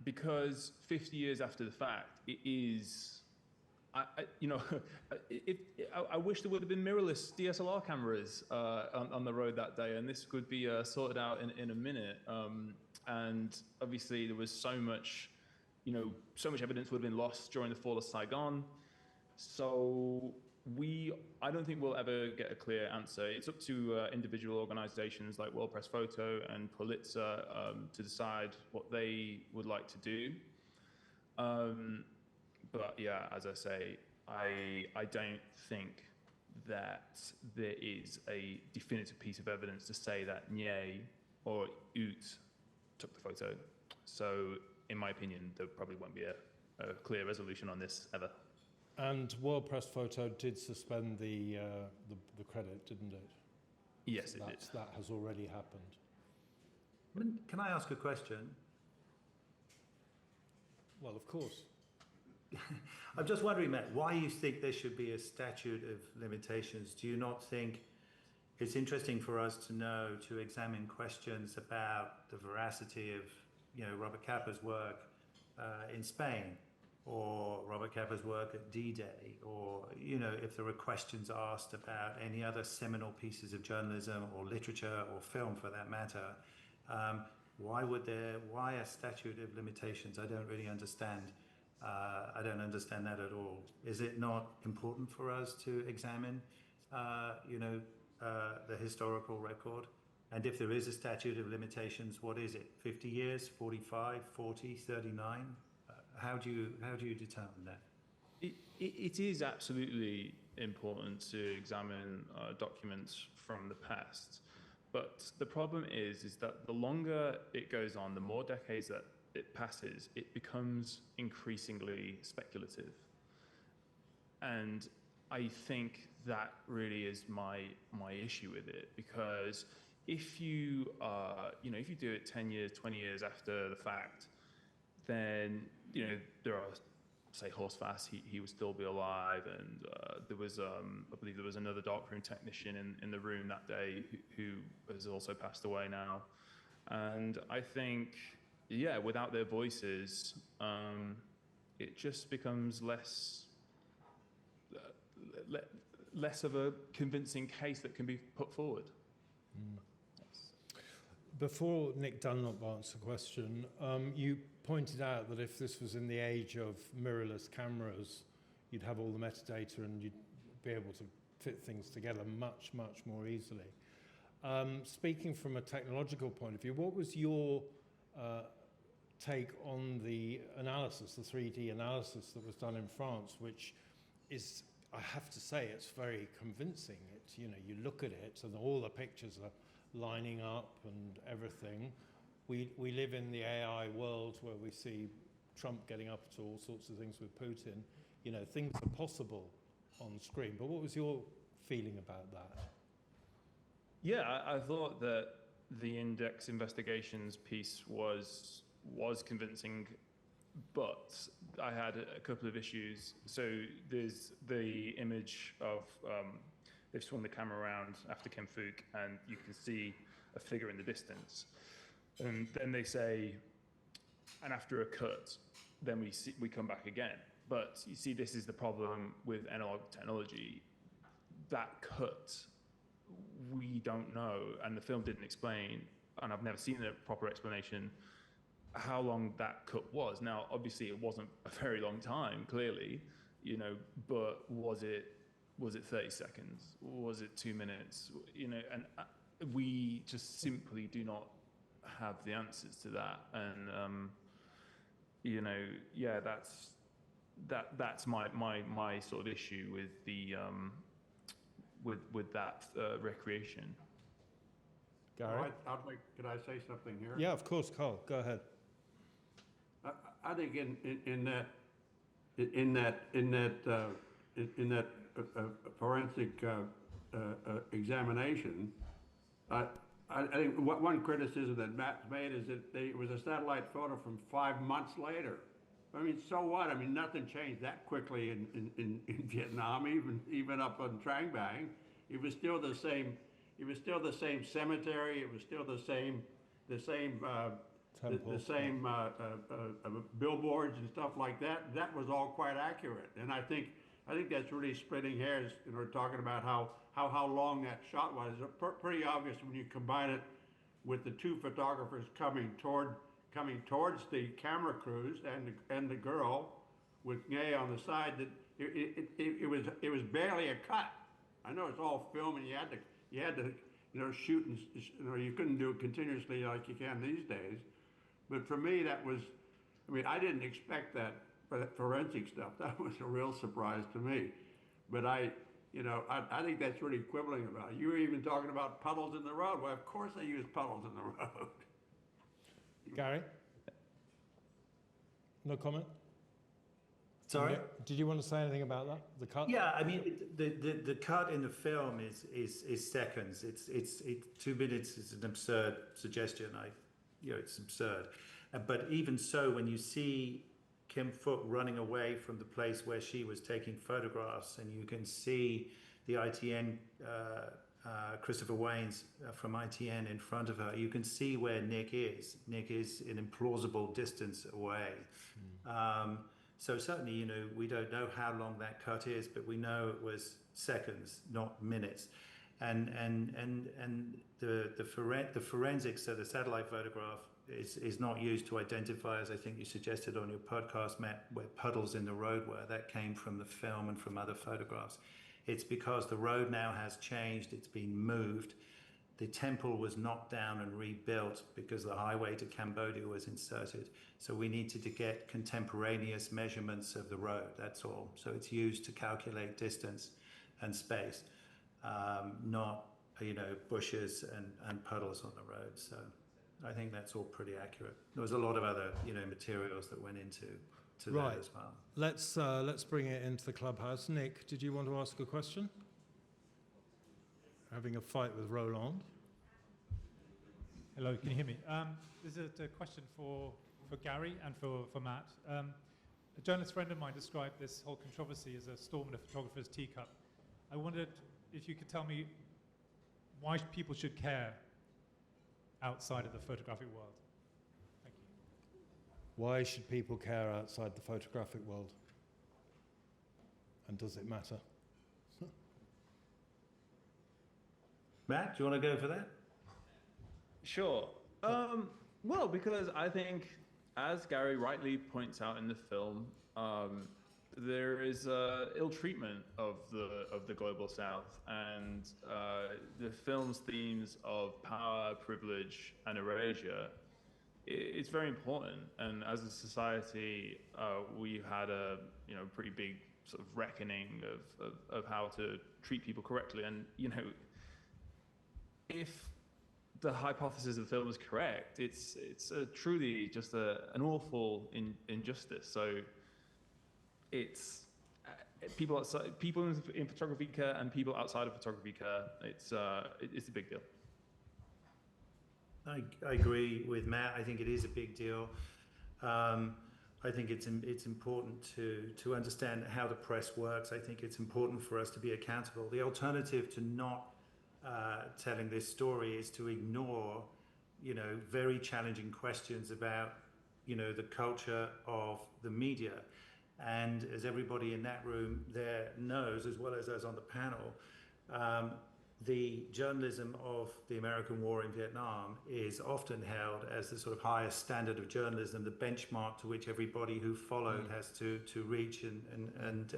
because 50 years after the fact, it is. I wish there would have been mirrorless DSLR cameras on the road that day, and this could be sorted out in a minute. And obviously, there was so much evidence would have been lost during the fall of Saigon. So I don't think we'll ever get a clear answer. It's up to individual organizations like World Press Photo and Pulitzer to decide what they would like to do. But yeah, as I say, I don't think that there is a definitive piece of evidence to say that Nye or Ut took the photo. So in my opinion, there probably won't be a clear resolution on this ever. And World Press Photo did suspend the credit, didn't it? Yes, So it did. that has already happened. Can I ask a question? Well, of course. I'm just wondering, Matt, why you think there should be a statute of limitations? Do you not think it's interesting for us to know, to examine questions about the veracity of, Robert Capa's work in Spain, or Robert Capa's work at D-Day, or, if there were questions asked about any other seminal pieces of journalism or literature or film for that matter? Why a statute of limitations? I don't really understand. I don't understand that at all. Is it not important for us to examine, the historical record? And if there is a statute of limitations, what is it? 50 years, 45, 40, 39? How do you determine that? It is absolutely important to examine documents from the past. But the problem is that the longer it goes on, the more decades that it passes, it becomes increasingly speculative. And I think that really is my issue with it, because if you if you do it 10 years, 20 years after the fact, then there are, say, Horst Faas, he would still be alive, and there was I believe there was another darkroom technician in the room that day who has also passed away now. And I think, without their voices, it just becomes less of a convincing case that can be put forward. Before Nick Dunlop answers the question, you pointed out that if this was in the age of mirrorless cameras, you'd have all the metadata and you'd be able to fit things together much, much more easily. Speaking from a technological point of view, what was your take on the analysis, the 3D analysis that was done in France, which is, I have to say, it's very convincing. It's, you look at it and all the pictures are lining up and everything. We live in the AI world where we see Trump getting up to all sorts of things with Putin. Things are possible on screen. But what was your feeling about that? Yeah, I thought that the Index Investigations piece was convincing, but I had a couple of issues. So there's the image of they've swung the camera around after Kim Phuc, and you can see a figure in the distance. And then they say, and after a cut, then we come back again. But you see, this is the problem with analog technology. That cut, we don't know, and the film didn't explain, and I've never seen a proper explanation, how long that cut was. Now, obviously, it wasn't a very long time, clearly, but was it 30 seconds? Was it 2 minutes? And we just simply do not have the answers to that. And that's my sort of issue with the with that recreation. Gary? Could I say something here? Yeah, of course, Carl. Go ahead. I think in that forensic examination, I think one criticism that Matt's made is that it was a satellite photo from 5 months later. I mean, so what? I mean, nothing changed that quickly in Vietnam, even up on Trang Bang. It was still the same. It was still the same cemetery. It was still the same billboards and stuff like that. That was all quite accurate, and I think that's really splitting hairs. Talking about how long that shot was. It's pretty obvious when you combine it with the two photographers coming towards the camera crews and the girl, with Nghe on the side that it was barely a cut. I know it's all film and you had to shoot and you couldn't do it continuously like you can these days. But for me, that was, I didn't expect that for that forensic stuff. That was a real surprise to me. But I think that's really quibbling about it. You were even talking about puddles in the road. Well, of course they use puddles in the road. Gary? No comment? Sorry? Did you want to say anything about that? The cut? Yeah, the cut in the film is seconds. It's 2 minutes is an absurd suggestion. It's absurd. But even so, when you see Kim Phuc running away from the place where she was taking photographs, and you can see the ITN, Christopher Wayne's from ITN in front of her, you can see where Nick is. Nick is an implausible distance away. So certainly, we don't know how long that cut is, but we know it was seconds, not minutes. And the forensics, so the satellite photograph, is not used to identify, as I think you suggested on your podcast, Matt, where puddles in the road were. That came from the film and from other photographs. It's because the road now has changed, it's been moved. The temple was knocked down and rebuilt because the highway to Cambodia was inserted. So we needed to get contemporaneous measurements of the road, that's all. So it's used to calculate distance and space, not, bushes and puddles on the road. So I think that's all pretty accurate. There was a lot of other, materials that went into that as well. Let's bring it into the clubhouse. Nick, did you want to ask a question? Having a fight with Roland. Hello, can you hear me? This is a question for Gary and for Matt. A journalist friend of mine described this whole controversy as a storm in a photographer's teacup. I wondered if you could tell me why people should care outside of the photographic world. Thank you. Why should people care outside the photographic world? And does it matter? Matt, do you want to go for that? Sure. Well, because I think, as Gary rightly points out in the film, there is ill treatment of the global South, and the film's themes of power, privilege, and erasure. It's very important, and as a society, we've had a pretty big sort of reckoning of how to treat people correctly, and if the hypothesis of the film is correct, it's truly just an awful injustice. So it's people in photography care and people outside of photography care. It's a big deal. I agree with Matt. I think it is a big deal. I think it's important to understand how the press works. I think it's important for us to be accountable. The alternative to not telling this story is to ignore, very challenging questions about, the culture of the media. And as everybody in that room there knows, as well as us on the panel, the journalism of the American war in Vietnam is often held as the sort of highest standard of journalism, the benchmark to which everybody who followed has to reach and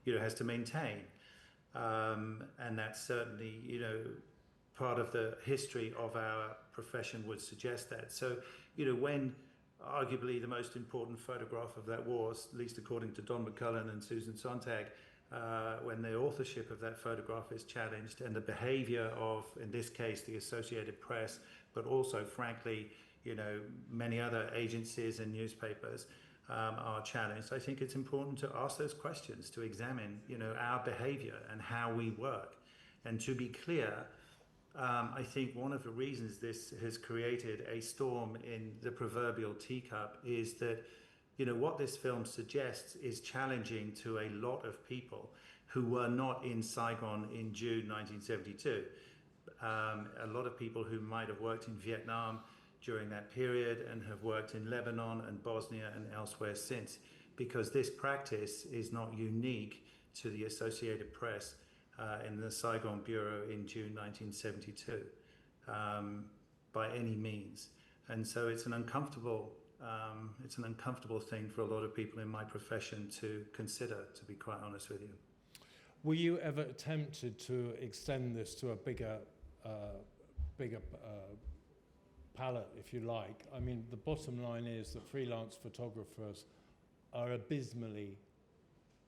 has to maintain. And that's certainly, part of the history of our profession would suggest that. So, when arguably the most important photograph of that war, at least according to Don McCullen and Susan Sontag, when the authorship of that photograph is challenged and the behavior of, in this case, the Associated Press, but also, frankly, many other agencies and newspapers are challenged, I think it's important to ask those questions, to examine, our behavior and how we work. And to be clear, I think one of the reasons this has created a storm in the proverbial teacup is that, what this film suggests is challenging to a lot of people who were not in Saigon in June 1972. A lot of people who might have worked in Vietnam during that period and have worked in Lebanon and Bosnia and elsewhere since, because this practice is not unique to the Associated Press in the Saigon Bureau in June 1972 by any means. And so it's an uncomfortable It's an uncomfortable thing for a lot of people in my profession to consider, to be quite honest with you. Were you ever tempted to extend this to a bigger palette, if you like? I mean, the bottom line is that freelance photographers are abysmally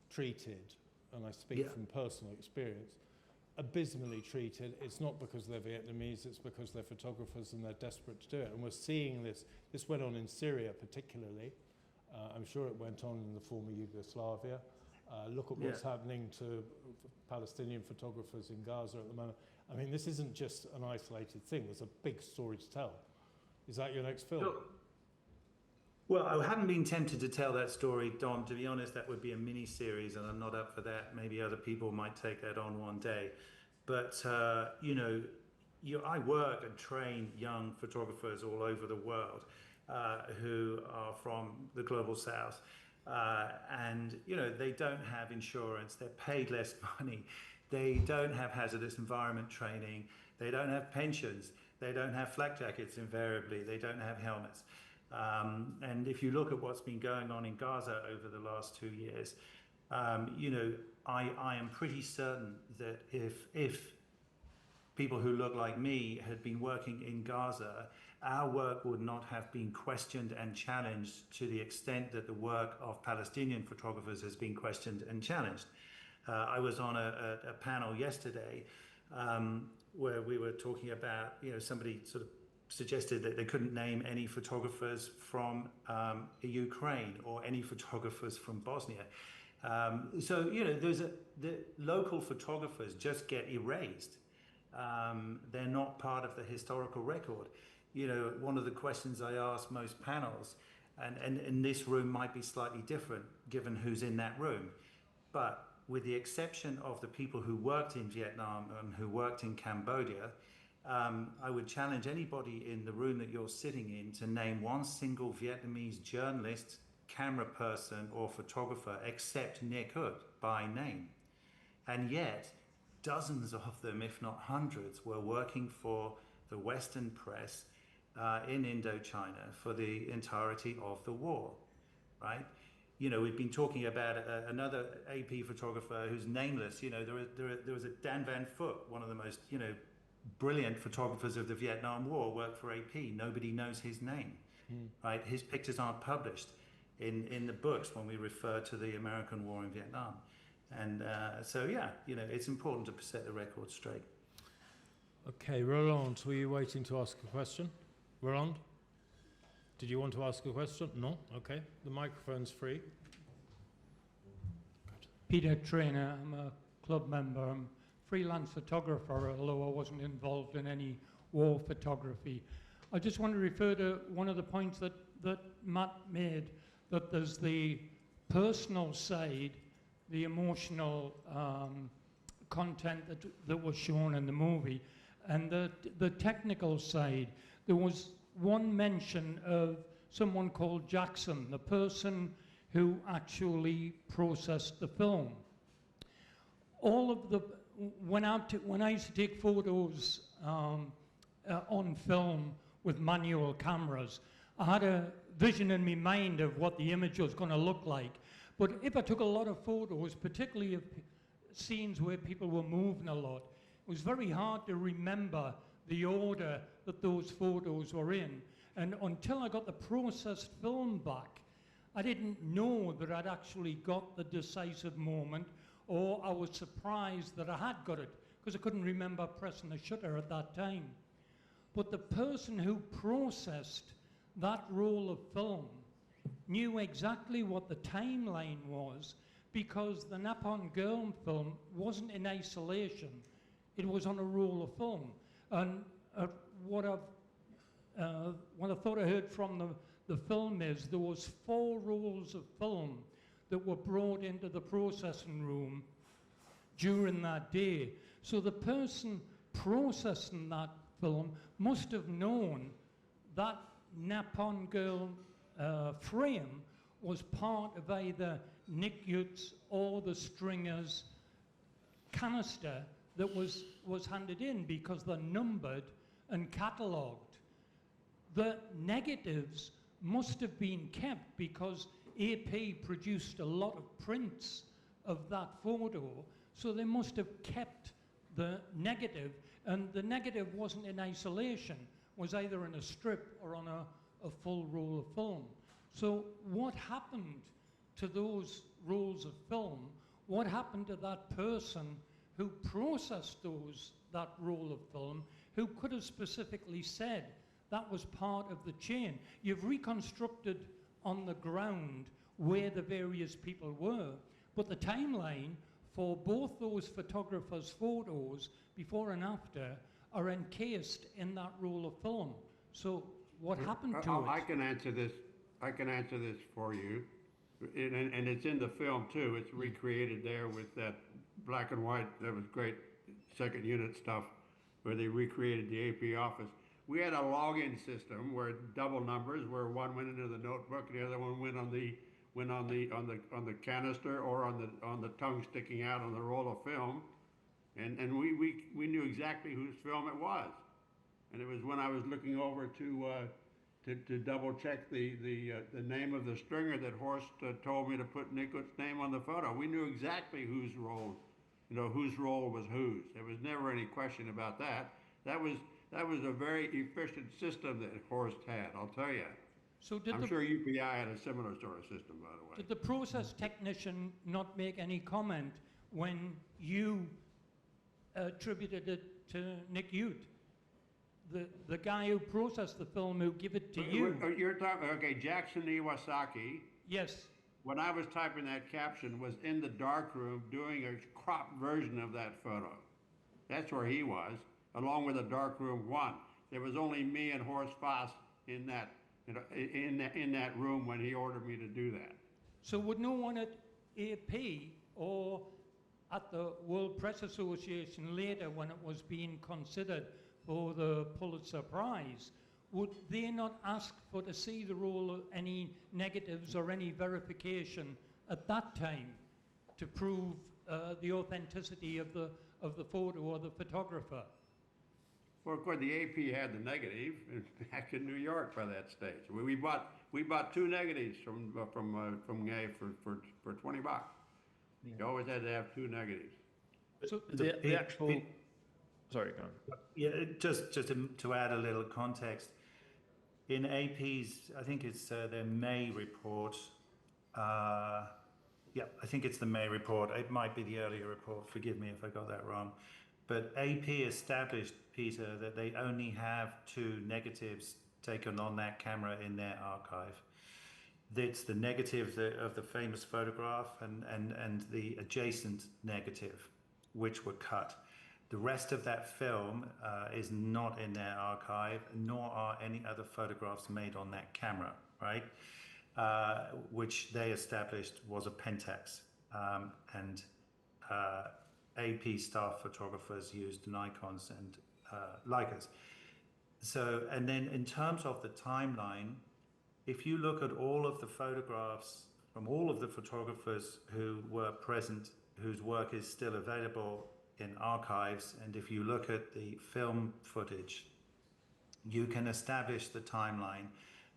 treated, and I speak from personal experience, abysmally treated. It's not because they're Vietnamese, it's because they're photographers and they're desperate to do it. And we're seeing this. This went on in Syria particularly. I'm sure it went on in the former Yugoslavia. Look at what's happening to Palestinian photographers in Gaza at the moment. I mean, this isn't just an isolated thing. There's a big story to tell. Is that your next film? Well, I haven't been tempted to tell that story, Dom. To be honest, that would be a mini-series, and I'm not up for that. Maybe other people might take that on one day. But, I work and train young photographers all over the world who are from the global south. And, they don't have insurance. They're paid less money. They don't have hazardous environment training. They don't have pensions. They don't have flak jackets invariably. They don't have helmets. And if you look at what's been going on in Gaza over the last 2 years, I am pretty certain that if people who look like me had been working in Gaza, our work would not have been questioned and challenged to the extent that the work of Palestinian photographers has been questioned and challenged. I was on a panel yesterday where we were talking about, somebody sort of suggested that they couldn't name any photographers from Ukraine or any photographers from Bosnia. The local photographers just get erased. They're not part of the historical record. One of the questions I ask most panels, and in this room might be slightly different given who's in that room, but with the exception of the people who worked in Vietnam and who worked in Cambodia, I would challenge anybody in the room that you're sitting in to name one single Vietnamese journalist, camera person, or photographer except Nguyen Thanh by name. And yet, dozens of them, if not hundreds, were working for the Western press in Indochina for the entirety of the war, right? We've been talking about another AP photographer who's nameless. There was a Dan Van Phuc, one of the most, brilliant photographers of the Vietnam War, worked for AP. Nobody knows his name, right? His pictures aren't published in the books when we refer to the American war in Vietnam. And it's important to set the record straight. Okay, Roland, were you waiting to ask a question? Roland, did you want to ask a question? No? Okay, the microphone's free. Peter Trainer, I'm a club member. I'm a freelance photographer, although I wasn't involved in any war photography. I just want to refer to one of the points that Matt made, that there's the personal side, the emotional content that was shown in the movie, and the technical side. There was one mention of someone called Jackson, the person who actually processed the film. When I used to take photos on film with manual cameras, I had a vision in my mind of what the image was going to look like. But if I took a lot of photos, particularly of scenes where people were moving a lot, it was very hard to remember the order that those photos were in. And until I got the processed film back, I didn't know that I'd actually got the decisive moment, or I was surprised that I had got it, because I couldn't remember pressing the shutter at that time. But the person who processed that roll of film knew exactly what the timeline was, because the Napon Girl film wasn't in isolation. It was on a roll of film. And what I thought I heard from the film is there was 4 rolls of film that were brought into the processing room during that day. So the person processing that film must have known that Napon Girl frame was part of either Nick Yutt's or the Stringer's canister that was handed in, because they're numbered and catalogued. The negatives must have been kept because AP produced a lot of prints of that photo, so they must have kept the negative, and the negative wasn't in isolation, was either in a strip or on a full roll of film. So what happened to those rolls of film? What happened to that person who processed that roll of film, who could have specifically said that was part of the chain? You've reconstructed on the ground where the various people were, but the timeline for both those photographers' photos, before and after, are encased in that roll of film. So what happened to it? I can answer this. I can answer this for you, and it's in the film too. It's recreated there with that black and white. That was great second unit stuff, where they recreated the AP office. We had a login system where double numbers, where one went into the notebook, and the other one went on the canister or on the tongue sticking out on the roll of film, and we knew exactly whose film it was. And it was when I was looking over to double check the name of the stringer that Horst told me to put Nikut's name on the photo. We knew exactly whose role was whose. There was never any question about that. That was a very efficient system that Horst had, I'll tell you. So I'm sure UPI had a similar sort of system, by the way. Did the process technician not make any comment when you attributed it to Nick Ute? The guy who processed the film, who gave it to you. You're talking, okay, Jackson Iwasaki. Yes. When I was typing that caption, was in the darkroom doing a cropped version of that photo. That's where he was, along with a darkroom one. There was only me and Horst Faas in that, in that room when he ordered me to do that. So would no one at AP or at the World Press Association later, when it was being considered for the Pulitzer Prize, would they not ask for to see the role of any negatives or any verification at that time to prove the authenticity of the photo or the photographer? Well, of course, the AP had the negative back in New York by that stage. We bought two negatives from Ngay for $20. Yeah. You always had to have two negatives. So the actual. Sorry, go on. Yeah, just to add a little context, in AP's, I think it's their May report. Yeah, I think it's the May report. It might be the earlier report. Forgive me if I got that wrong. But AP established, Peter, that they only have two negatives taken on that camera in their archive. It's the negative of the famous photograph and the adjacent negative, which were cut. The rest of that film is not in their archive, nor are any other photographs made on that camera, right? Which they established was a Pentax. And AP staff photographers used Nikons and Leicas. So, and then in terms of the timeline, if you look at all of the photographs from all of the photographers who were present, whose work is still available in archives, and if you look at the film footage, you can establish the timeline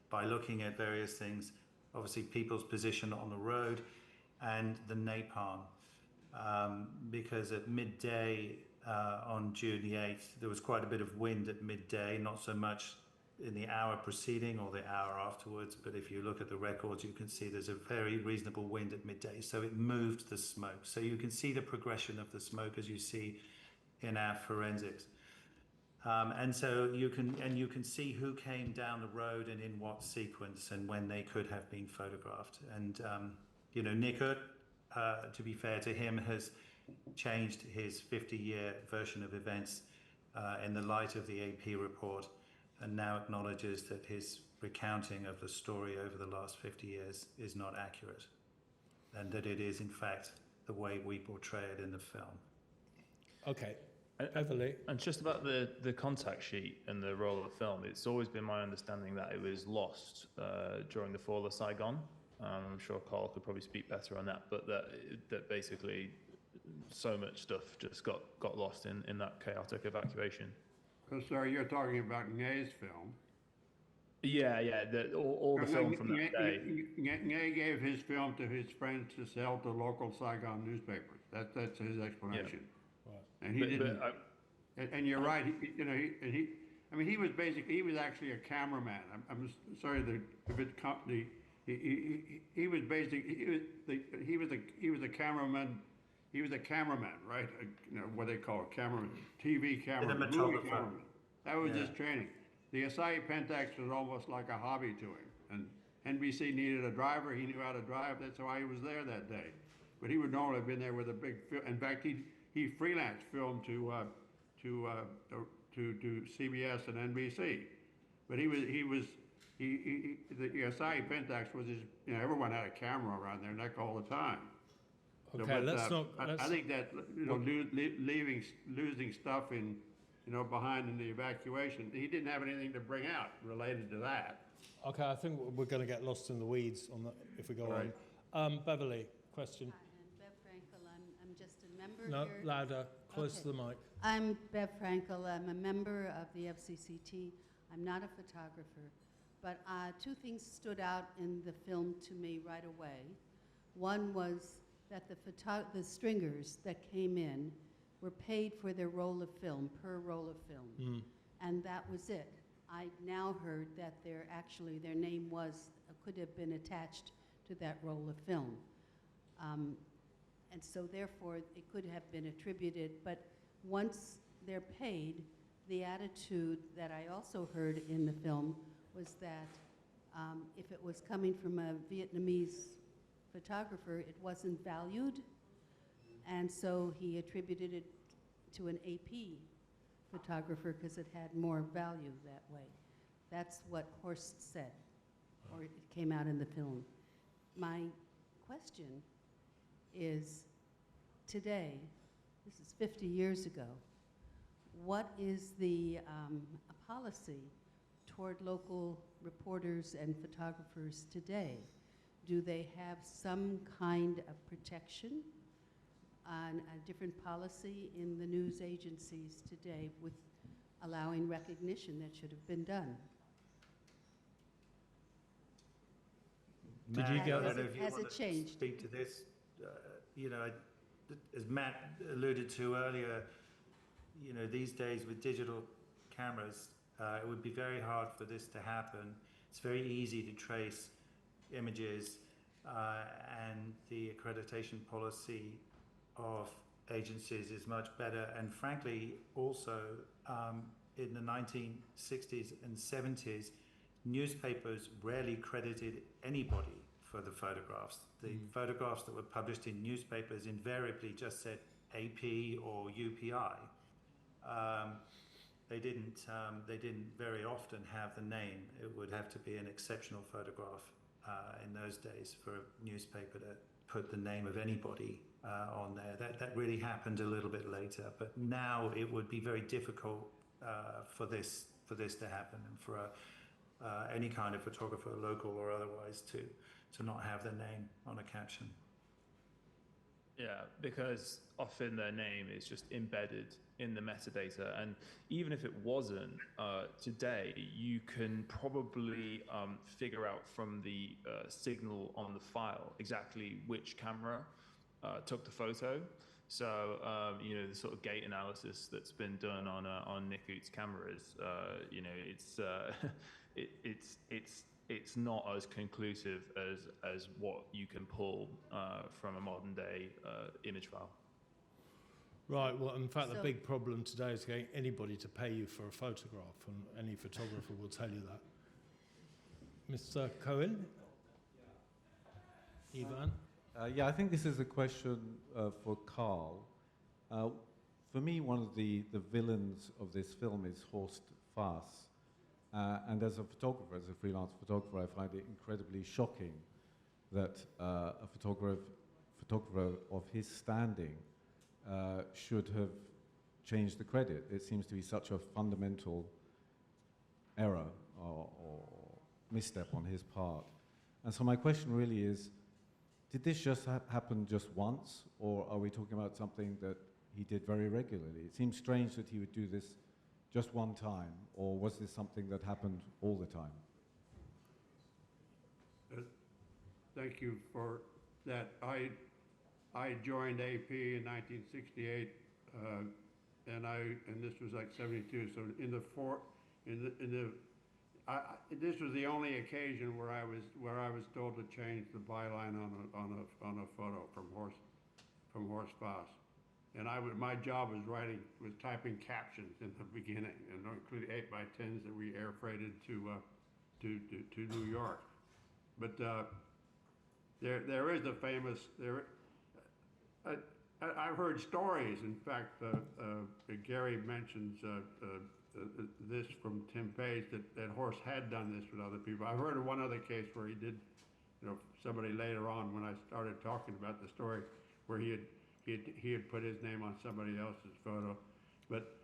by looking at various things, obviously people's position on the road and the napalm. Because at midday on June the 8th, there was quite a bit of wind at midday, not so much in the hour preceding or the hour afterwards, but if you look at the records, you can see there's a very reasonable wind at midday, so it moved the smoke. So you can see the progression of the smoke as you see in our forensics. And so you can see who came down the road and in what sequence and when they could have been photographed. And Nikut, to be fair to him, has changed his 50-year version of events in the light of the AP report, and now acknowledges that his recounting of the story over the last 50 years is not accurate, and that it is in fact the way we portray it in the film. Okay. Everly. And just about the contact sheet and the roll of the film, it's always been my understanding that it was lost during the fall of Saigon. I'm sure Carl could probably speak better on that, but that basically so much stuff just got lost in that chaotic evacuation. So, sir, you're talking about Ngay's film. Yeah. All the film from that day. Nghe gave his film to his friends to sell to local Saigon newspapers. That's his explanation. Right. And he But- didn't. but And you're right. I mean, he was actually a cameraman. I'm sorry if it company. He was a cameraman. He was a cameraman, right? What they call a cameraman, TV cameraman, movie Cinematographer. cameraman. That was Yeah. his training. The Acai Pentax was almost like a hobby to him. And NBC needed a driver. He knew how to drive. That's why he was there that day. But he would normally have been there with a big film. In fact, he freelance filmed to CBS and NBC. But the Acai Pentax was his. Everyone had a camera around their neck all the time. Okay, let's not. I think that losing stuff behind in the evacuation, he didn't have anything to bring out related to that. Okay, I think we're going to get lost in the weeds on that if we go Right. on. Beverly, question. Hi, I'm Bev Frankel. I'm just a member No, here. louder, close Okay. to the mic. I'm Bev Frankel. I'm a member of the FCCT. I'm not a photographer, but two things stood out in the film to me right away. One was that the stringers that came in were paid for their roll of film, per roll of film. And that was it. I now heard that their name could have been attached to that roll of film. And so therefore, it could have been attributed, but once they're paid, the attitude that I also heard in the film was that if it was coming from a Vietnamese photographer, it wasn't valued, and so he attributed it to an AP photographer because it had more value that way. That's what Horst said, or it came out in the film. My question is, today, this is 50 years ago, what is the policy toward local reporters and photographers today? Do they have some kind of protection on a different policy in the news agencies today with allowing recognition that should have been done? Did you Matt, get I don't that? know if you Has want it to changed? speak to this. As Matt alluded to earlier, these days with digital cameras, it would be very hard for this to happen. It's very easy to trace images, and the accreditation policy of agencies is much better. And frankly, also in the 1960s and 70s, newspapers rarely credited anybody for the photographs. The photographs that were published in newspapers invariably just said AP or UPI. They didn't very often have the name. It would have to be an exceptional photograph in those days for a newspaper to put the name of anybody on there. That really happened a little bit later, but now it would be very difficult for this to happen, and for any kind of photographer, local or otherwise, to not have their name on a caption. Yeah, because often their name is just embedded in the metadata, and even if it wasn't, today you can probably figure out from the signal on the file exactly which camera took the photo. So the sort of gate analysis that's been done on Nikut's cameras, it's not as conclusive as what you can pull from a modern day image file. Right, well, in fact, the So- big problem today is getting anybody to pay you for a photograph, and any photographer will tell you that. Mr. Cohen? Ivan? I think this is a question for Carl. For me, one of the villains of this film is Horst Faas. And as a photographer, as a freelance photographer, I find it incredibly shocking that a photographer of his standing should have changed the credit. It seems to be such a fundamental error or misstep on his part. And so my question really is, did this just happen just once, or are we talking about something that he did very regularly? It seems strange that he would do this just one time, or was this something that happened all the time? thank you for that. I joined AP in 1968, and this was like 72. So this was the only occasion where I was told to change the byline on a photo from Horst Faas. And my job was typing captions in the beginning, and including 8x10s that we air freighted to New York. But there is a famous I've heard stories. In fact, Gary mentions this from Tim Page that Horst had done this with other people. I've heard of one other case where he did, somebody later on when I started talking about the story, where he had put his name on somebody else's photo. But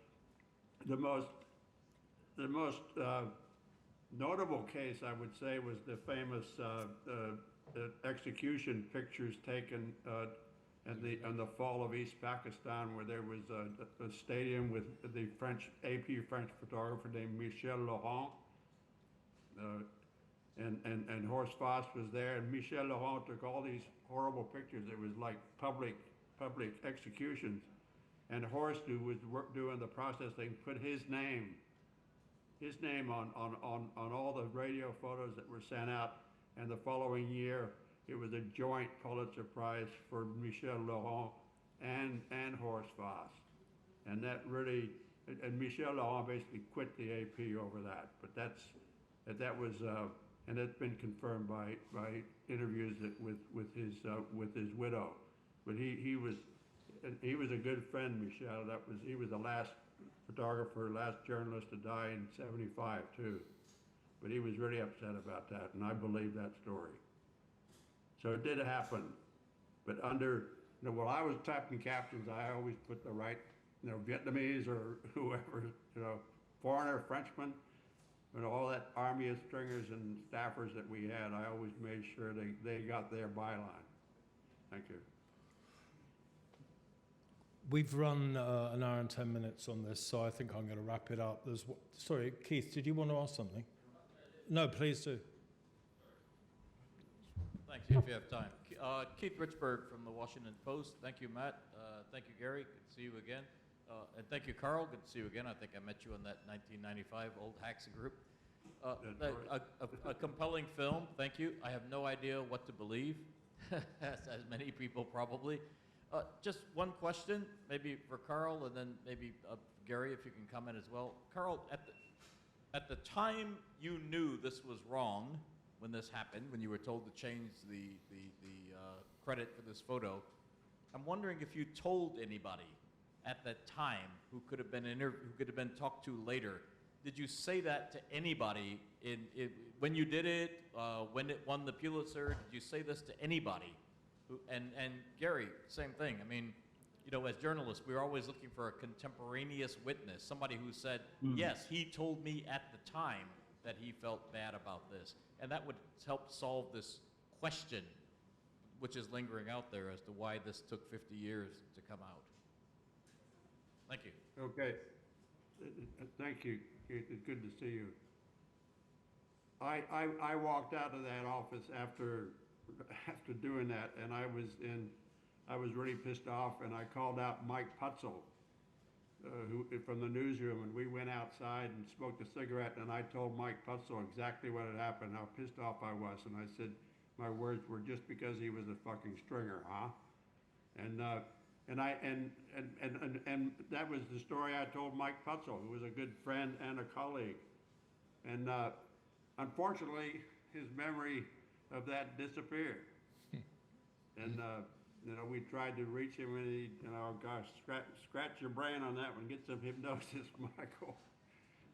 the most notable case, I would say, was the famous execution pictures taken in the fall of East Pakistan, where there was a stadium with the AP French photographer named Michel Laurent, and Horst Faas was there, and Michel Laurent took all these horrible pictures. It was like public executions, and Horst, who was doing the processing, put his name on all the radio photos that were sent out, and the following year it was a joint Pulitzer Prize for Michel Laurent and Horst Faas. And that really, and Michel Laurent basically quit the AP over that. But that was, and it's been confirmed by interviews with his widow. But he was a good friend, Michel. He was the last photographer, last journalist to die in '75 too. But he was really upset about that, and I believe that story. So it did happen, but while I was typing captions, I always put the right, Vietnamese or whoever, foreigner, Frenchman, all that army of stringers and staffers that we had, I always made sure they got their byline. Thank you. We've run an hour and 10 minutes on this, so I think I'm going to wrap it up. Sorry, Keith, did you want to ask something? No, please do. Thank you, if you have time. Keith Richburg from the Washington Post. Thank you, Matt. Thank you, Gary. Good to see you again. And thank you, Carl. Good to see you again. I think I met you in that 1995 Old Hacks group. A compelling film. Thank you. I have no idea what to believe, as many people probably. Just one question, maybe for Carl, and then maybe Gary, if you can comment as well. Carl, at the time you knew this was wrong, when this happened, when you were told to change the credit for this photo, I'm wondering if you told anybody at that time who could have been talked to later. Did you say that to anybody when you did it, when it won the Pulitzer? Did you say this to anybody? And Gary, same thing. I mean, as journalists, we're always looking for a contemporaneous witness, somebody who said, yes, he told me at the time that he felt bad about this. And that would help solve this question, which is lingering out there as to why this took 50 years to come out. Thank you. Okay. Thank you. It's good to see you. I walked out of that office after doing that, and I was really pissed off, and I called out Mike Putzel, who from the newsroom, and we went outside and smoked a cigarette, and I told Mike Putzel exactly what had happened, how pissed off I was, and I said, my words were, just because he was a fucking stringer, huh? And that was the story I told Mike Putzel, who was a good friend and a colleague. And unfortunately, his memory of that disappeared. And we tried to reach him, and he, gosh, scratch your brain on that one, get some hypnosis, Michael.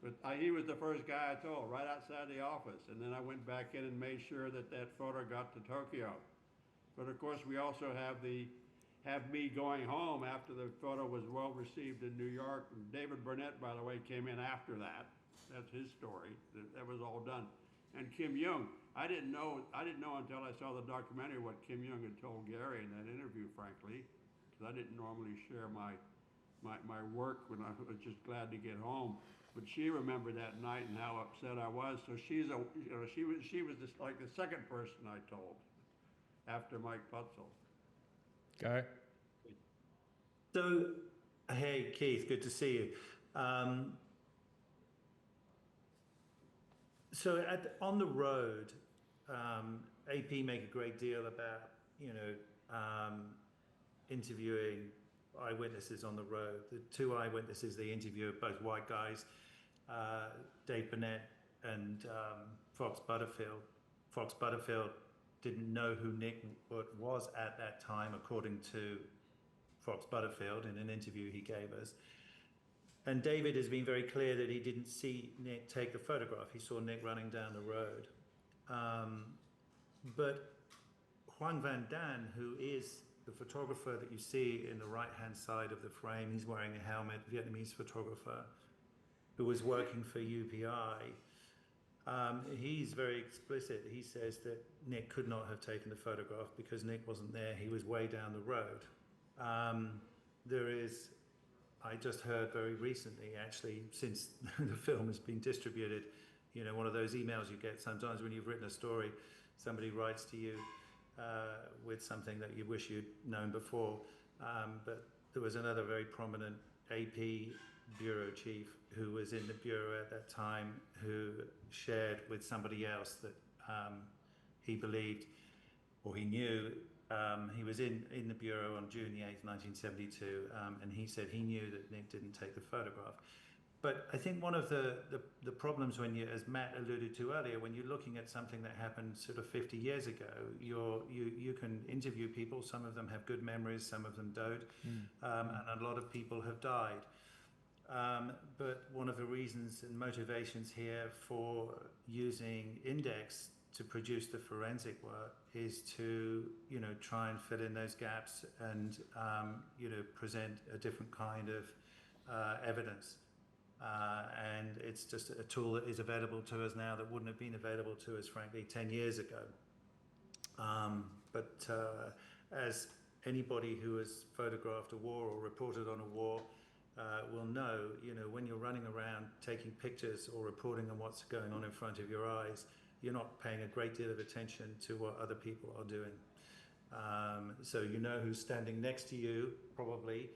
But he was the first guy I told, right outside the office. And then I went back in and made sure that photo got to Tokyo. But of course, we also have me going home after the photo was well received in New York. And David Burnett, by the way, came in after that. That's his story. That was all done. And Kim Young, I didn't know until I saw the documentary what Kim Young had told Gary in that interview, frankly, because I didn't normally share my work when I was just glad to get home. But she remembered that night and how upset I was. So she was just like the second person I told. after Mike Putzel. Gary? So, hey, Keith, good to see you. So on the road, AP make a great deal about, interviewing eyewitnesses on the road. The two eyewitnesses they interview are both white guys, Dave Burnett and Fox Butterfield. Fox Butterfield didn't know who Nick was at that time, according to Fox Butterfield in an interview he gave us. And David has been very clear that he didn't see Nick take the photograph. He saw Nick running down the road. But Hoang Van Dan, who is the photographer that you see in the right-hand side of the frame, he's wearing a helmet, Vietnamese photographer, who was working for UPI. He's very explicit. He says that Nick could not have taken the photograph because Nick wasn't there. He was way down the road. There is, I just heard very recently, actually, since the film has been distributed, one of those emails you get sometimes when you've written a story, somebody writes to you with something that you wish you'd known before. But there was another very prominent AP bureau chief who was in the bureau at that time who shared with somebody else that he believed or he knew. He was in the bureau on June the 8th, 1972, and he said he knew that Nick didn't take the photograph. But I think one of the problems when you, as Matt alluded to earlier, when you're looking at something that happened sort of 50 years ago, you can interview people. Some of them have good memories, some of them don't, and a lot of people have died. But one of the reasons and motivations here for using Index to produce the forensic work is to, try and fill in those gaps and, present a different kind of evidence. And it's just a tool that is available to us now that wouldn't have been available to us, frankly, 10 years ago. But as anybody who has photographed a war or reported on a war will know, when you're running around taking pictures or reporting on what's going on in front of your eyes, you're not paying a great deal of attention to what other people are doing. So you know who's standing next to you, probably,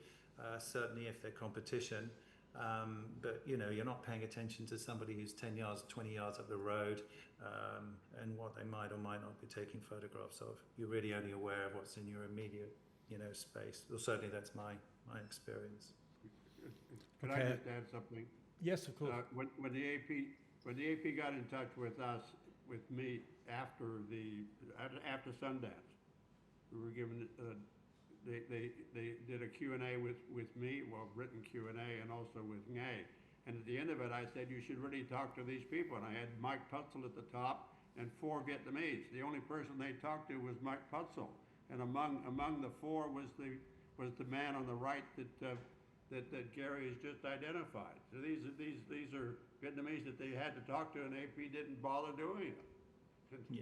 certainly if they're competition. But you're not paying attention to somebody who's 10 yards, 20 yards up the road, and what they might or might not be taking photographs of. You're really only aware of what's in your immediate, space. Well, certainly that's my experience. Could I just add something? Yes, of course. When the AP got in touch with me after Sundance, we were given they did a Q&A with me, well, written Q&A, and also with Nghe. And at the end of it, I said, you should really talk to these people. And I had Mike Putzel at the top and 4 Vietnamese. The only person they talked to was Mike Putzel. And among the 4 was the man on the right that Gary has just identified. So these are Vietnamese that they had to talk to, and AP didn't bother doing it. Yeah.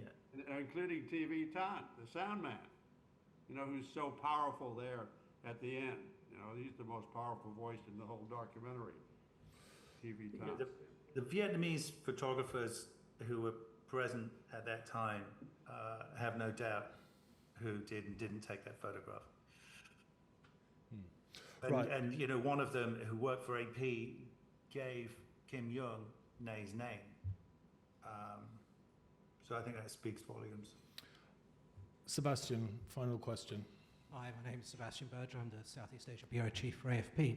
Including TV Tan, the sound man, who's so powerful there at the end. He's the most powerful voice in the whole documentary. TV Tan. Yeah, the Vietnamese photographers who were present at that time have no doubt who did and didn't take that photograph. Right. And one of them who worked for AP gave Kim Young Nay's name. So I think that speaks volumes. Sebastian, final question. Hi, my name is Sebastian Berger. I'm the Southeast Asia Bureau Chief for AFP.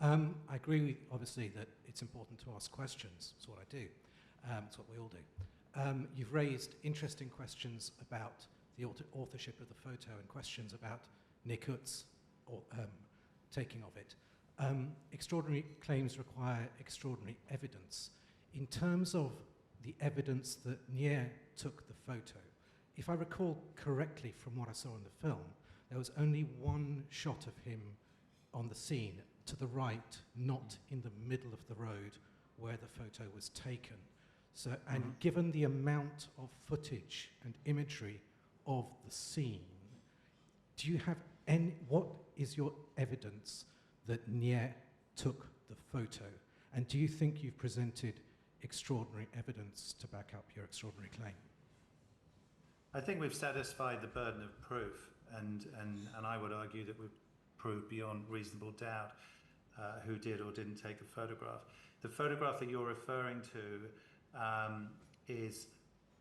I agree, obviously, that it's important to ask questions. That's what I do. It's what we all do. You've raised interesting questions about the authorship of the photo and questions about Nikut's taking of it. Extraordinary claims require extraordinary evidence. In terms of the evidence that Nghe took the photo, if I recall correctly from what I saw in the film, there was only one shot of him on the scene to the right, not in the middle of the road where the photo was taken. So, and given the amount of footage and imagery of the scene, do you have what is your evidence that Nghe took the photo? And do you think you've presented extraordinary evidence to back up your extraordinary claim? I think we've satisfied the burden of proof, and I would argue that we've proved beyond reasonable doubt who did or didn't take the photograph. The photograph that you're referring to is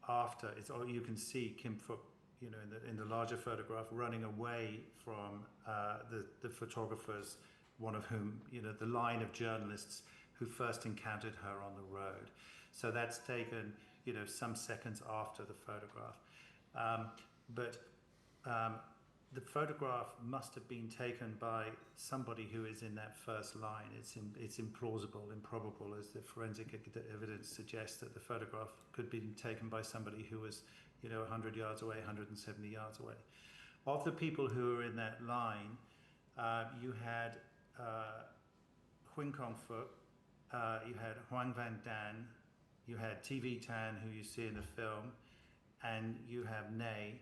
after. Or you can see Kim Phuc, you know, in the larger photograph, running away from the photographers, one of whom, you know, the line of journalists who first encountered her on the road. So that's taken, you know, some seconds after the photograph. But the photograph must have been taken by somebody who is in that first line. It's implausible, improbable, as the forensic evidence suggests, that the photograph could be taken by somebody who was, you know, 100 yards away, 170 yards away. Of the people who were in that line, you had Nguyen Thanh Nghe, you had Hoang Van Dan, you had TV Tan, who you see in the film, and you have Nay,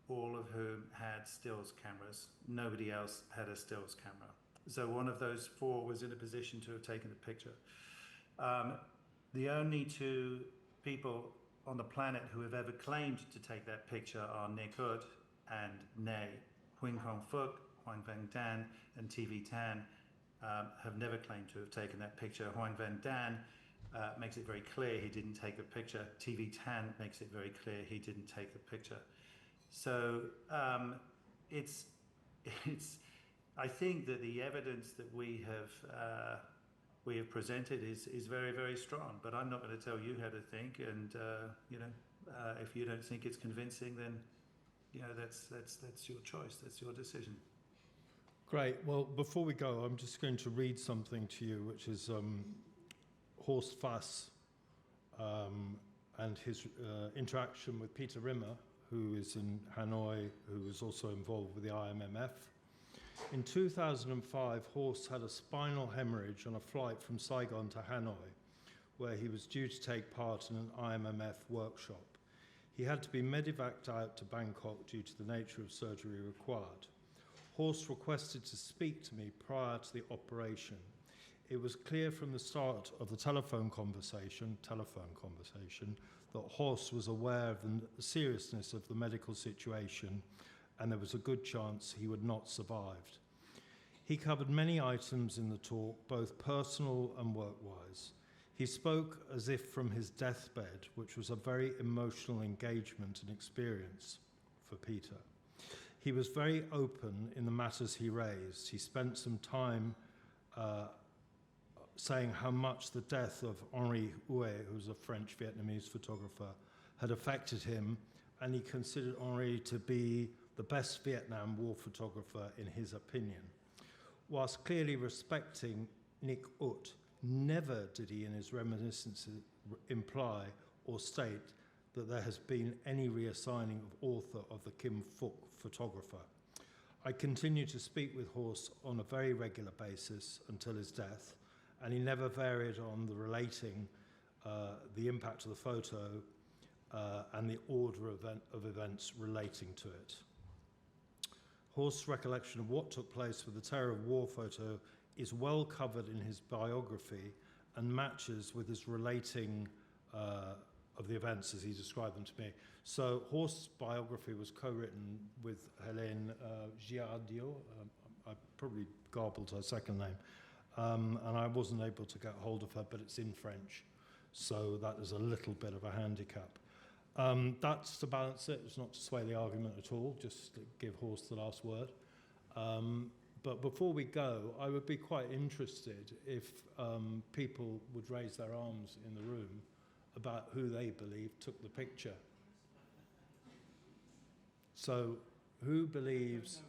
all of whom had stills cameras. Nobody else had a stills camera. So one of those four was in a position to have taken the picture. The only two people on the planet who have ever claimed to take that picture are Nguyen and Nay. Nguyen Thanh Nghe, Hoang Van Dan, and TV Tan have never claimed to have taken that picture. Hoang Van Dan makes it very clear he didn't take the picture. TV Tan makes it very clear he didn't take the picture. So it's I think that the evidence that we have presented is very, very strong. But I'm not going to tell you how to think. And you know, if you don't think it's convincing, then you know that's your choice. That's your decision. Great. Well, before we go, I'm just going to read something to you, which is Horst Faas and his interaction with Peter Rimmer, who is in Hanoi, who was also involved with the IMMF. In 2005, Horst had a spinal hemorrhage on a flight from Saigon to Hanoi, where he was due to take part in an IMMF workshop. He had to be medevaced out to Bangkok due to the nature of surgery required. Horst requested to speak to me prior to the operation. It was clear from the start of the telephone conversation, that Horst was aware of the seriousness of the medical situation, and there was a good chance he would not survive. He covered many items in the talk, both personal and work-wise. He spoke as if from his deathbed, which was a very emotional engagement and experience for Peter. He was very open in the matters he raised. He spent some time saying how much the death of Henri Houet, who was a French-Vietnamese photographer, had affected him, and he considered Henri to be the best Vietnam War photographer in his opinion. Whilst clearly respecting Nguyen, never did he in his reminiscences imply or state that there has been any reassigning of author of the Kim Phuc photographer. I continued to speak with Horst on a very regular basis until his death, and he never varied on the relating the impact of the photo and the order of events relating to it. Horst's recollection of what took place with the Terror of War photo is well covered in his biography and matches with his relating of the events as he described them to me. So Horst's biography was co-written with Hélène Giardio. I probably garbled her second name. And I wasn't able to get hold of her, but it's in French. So that is a little bit of a handicap. That's to balance it. It's not to sway the argument at all, just to give Horst the last word. But before we go, I would be quite interested if people would raise their arms in the room about who they believe took the picture. So who believes...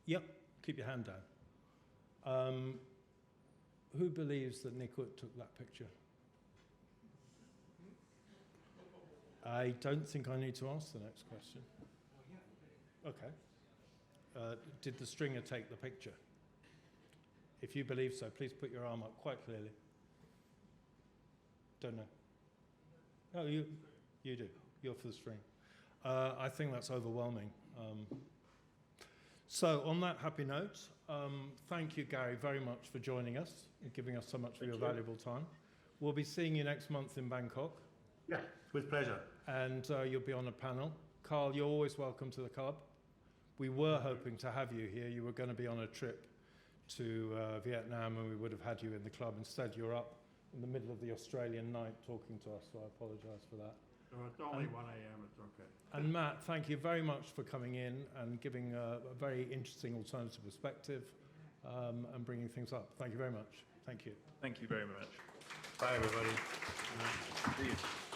Yep, keep your hand down. Who believes that Nguyen took that picture? I don't think I need to ask the next question. Okay. Did the stringer take the picture? If you believe so, please put your arm up quite clearly. Don't know. Oh, you do. You're for the string. I think that's overwhelming. So on that happy note, thank you, Gary, very much for joining us and giving us so much of your valuable time. We'll be seeing you next month in Bangkok. Yeah, with pleasure. and you'll be on a panel. Carl, you're always welcome to the club. We were hoping to have you here. You were going to be on a trip to Vietnam, and we would have had you in the club. Instead, you're up in the middle of the Australian night talking to us, so I apologise for that. So it's only 1 a.m., it's okay. And Matt, thank you very much for coming in and giving a very interesting alternative perspective and bringing things up. Thank you very much. Thank you. Thank you very much. Bye, everybody. See you.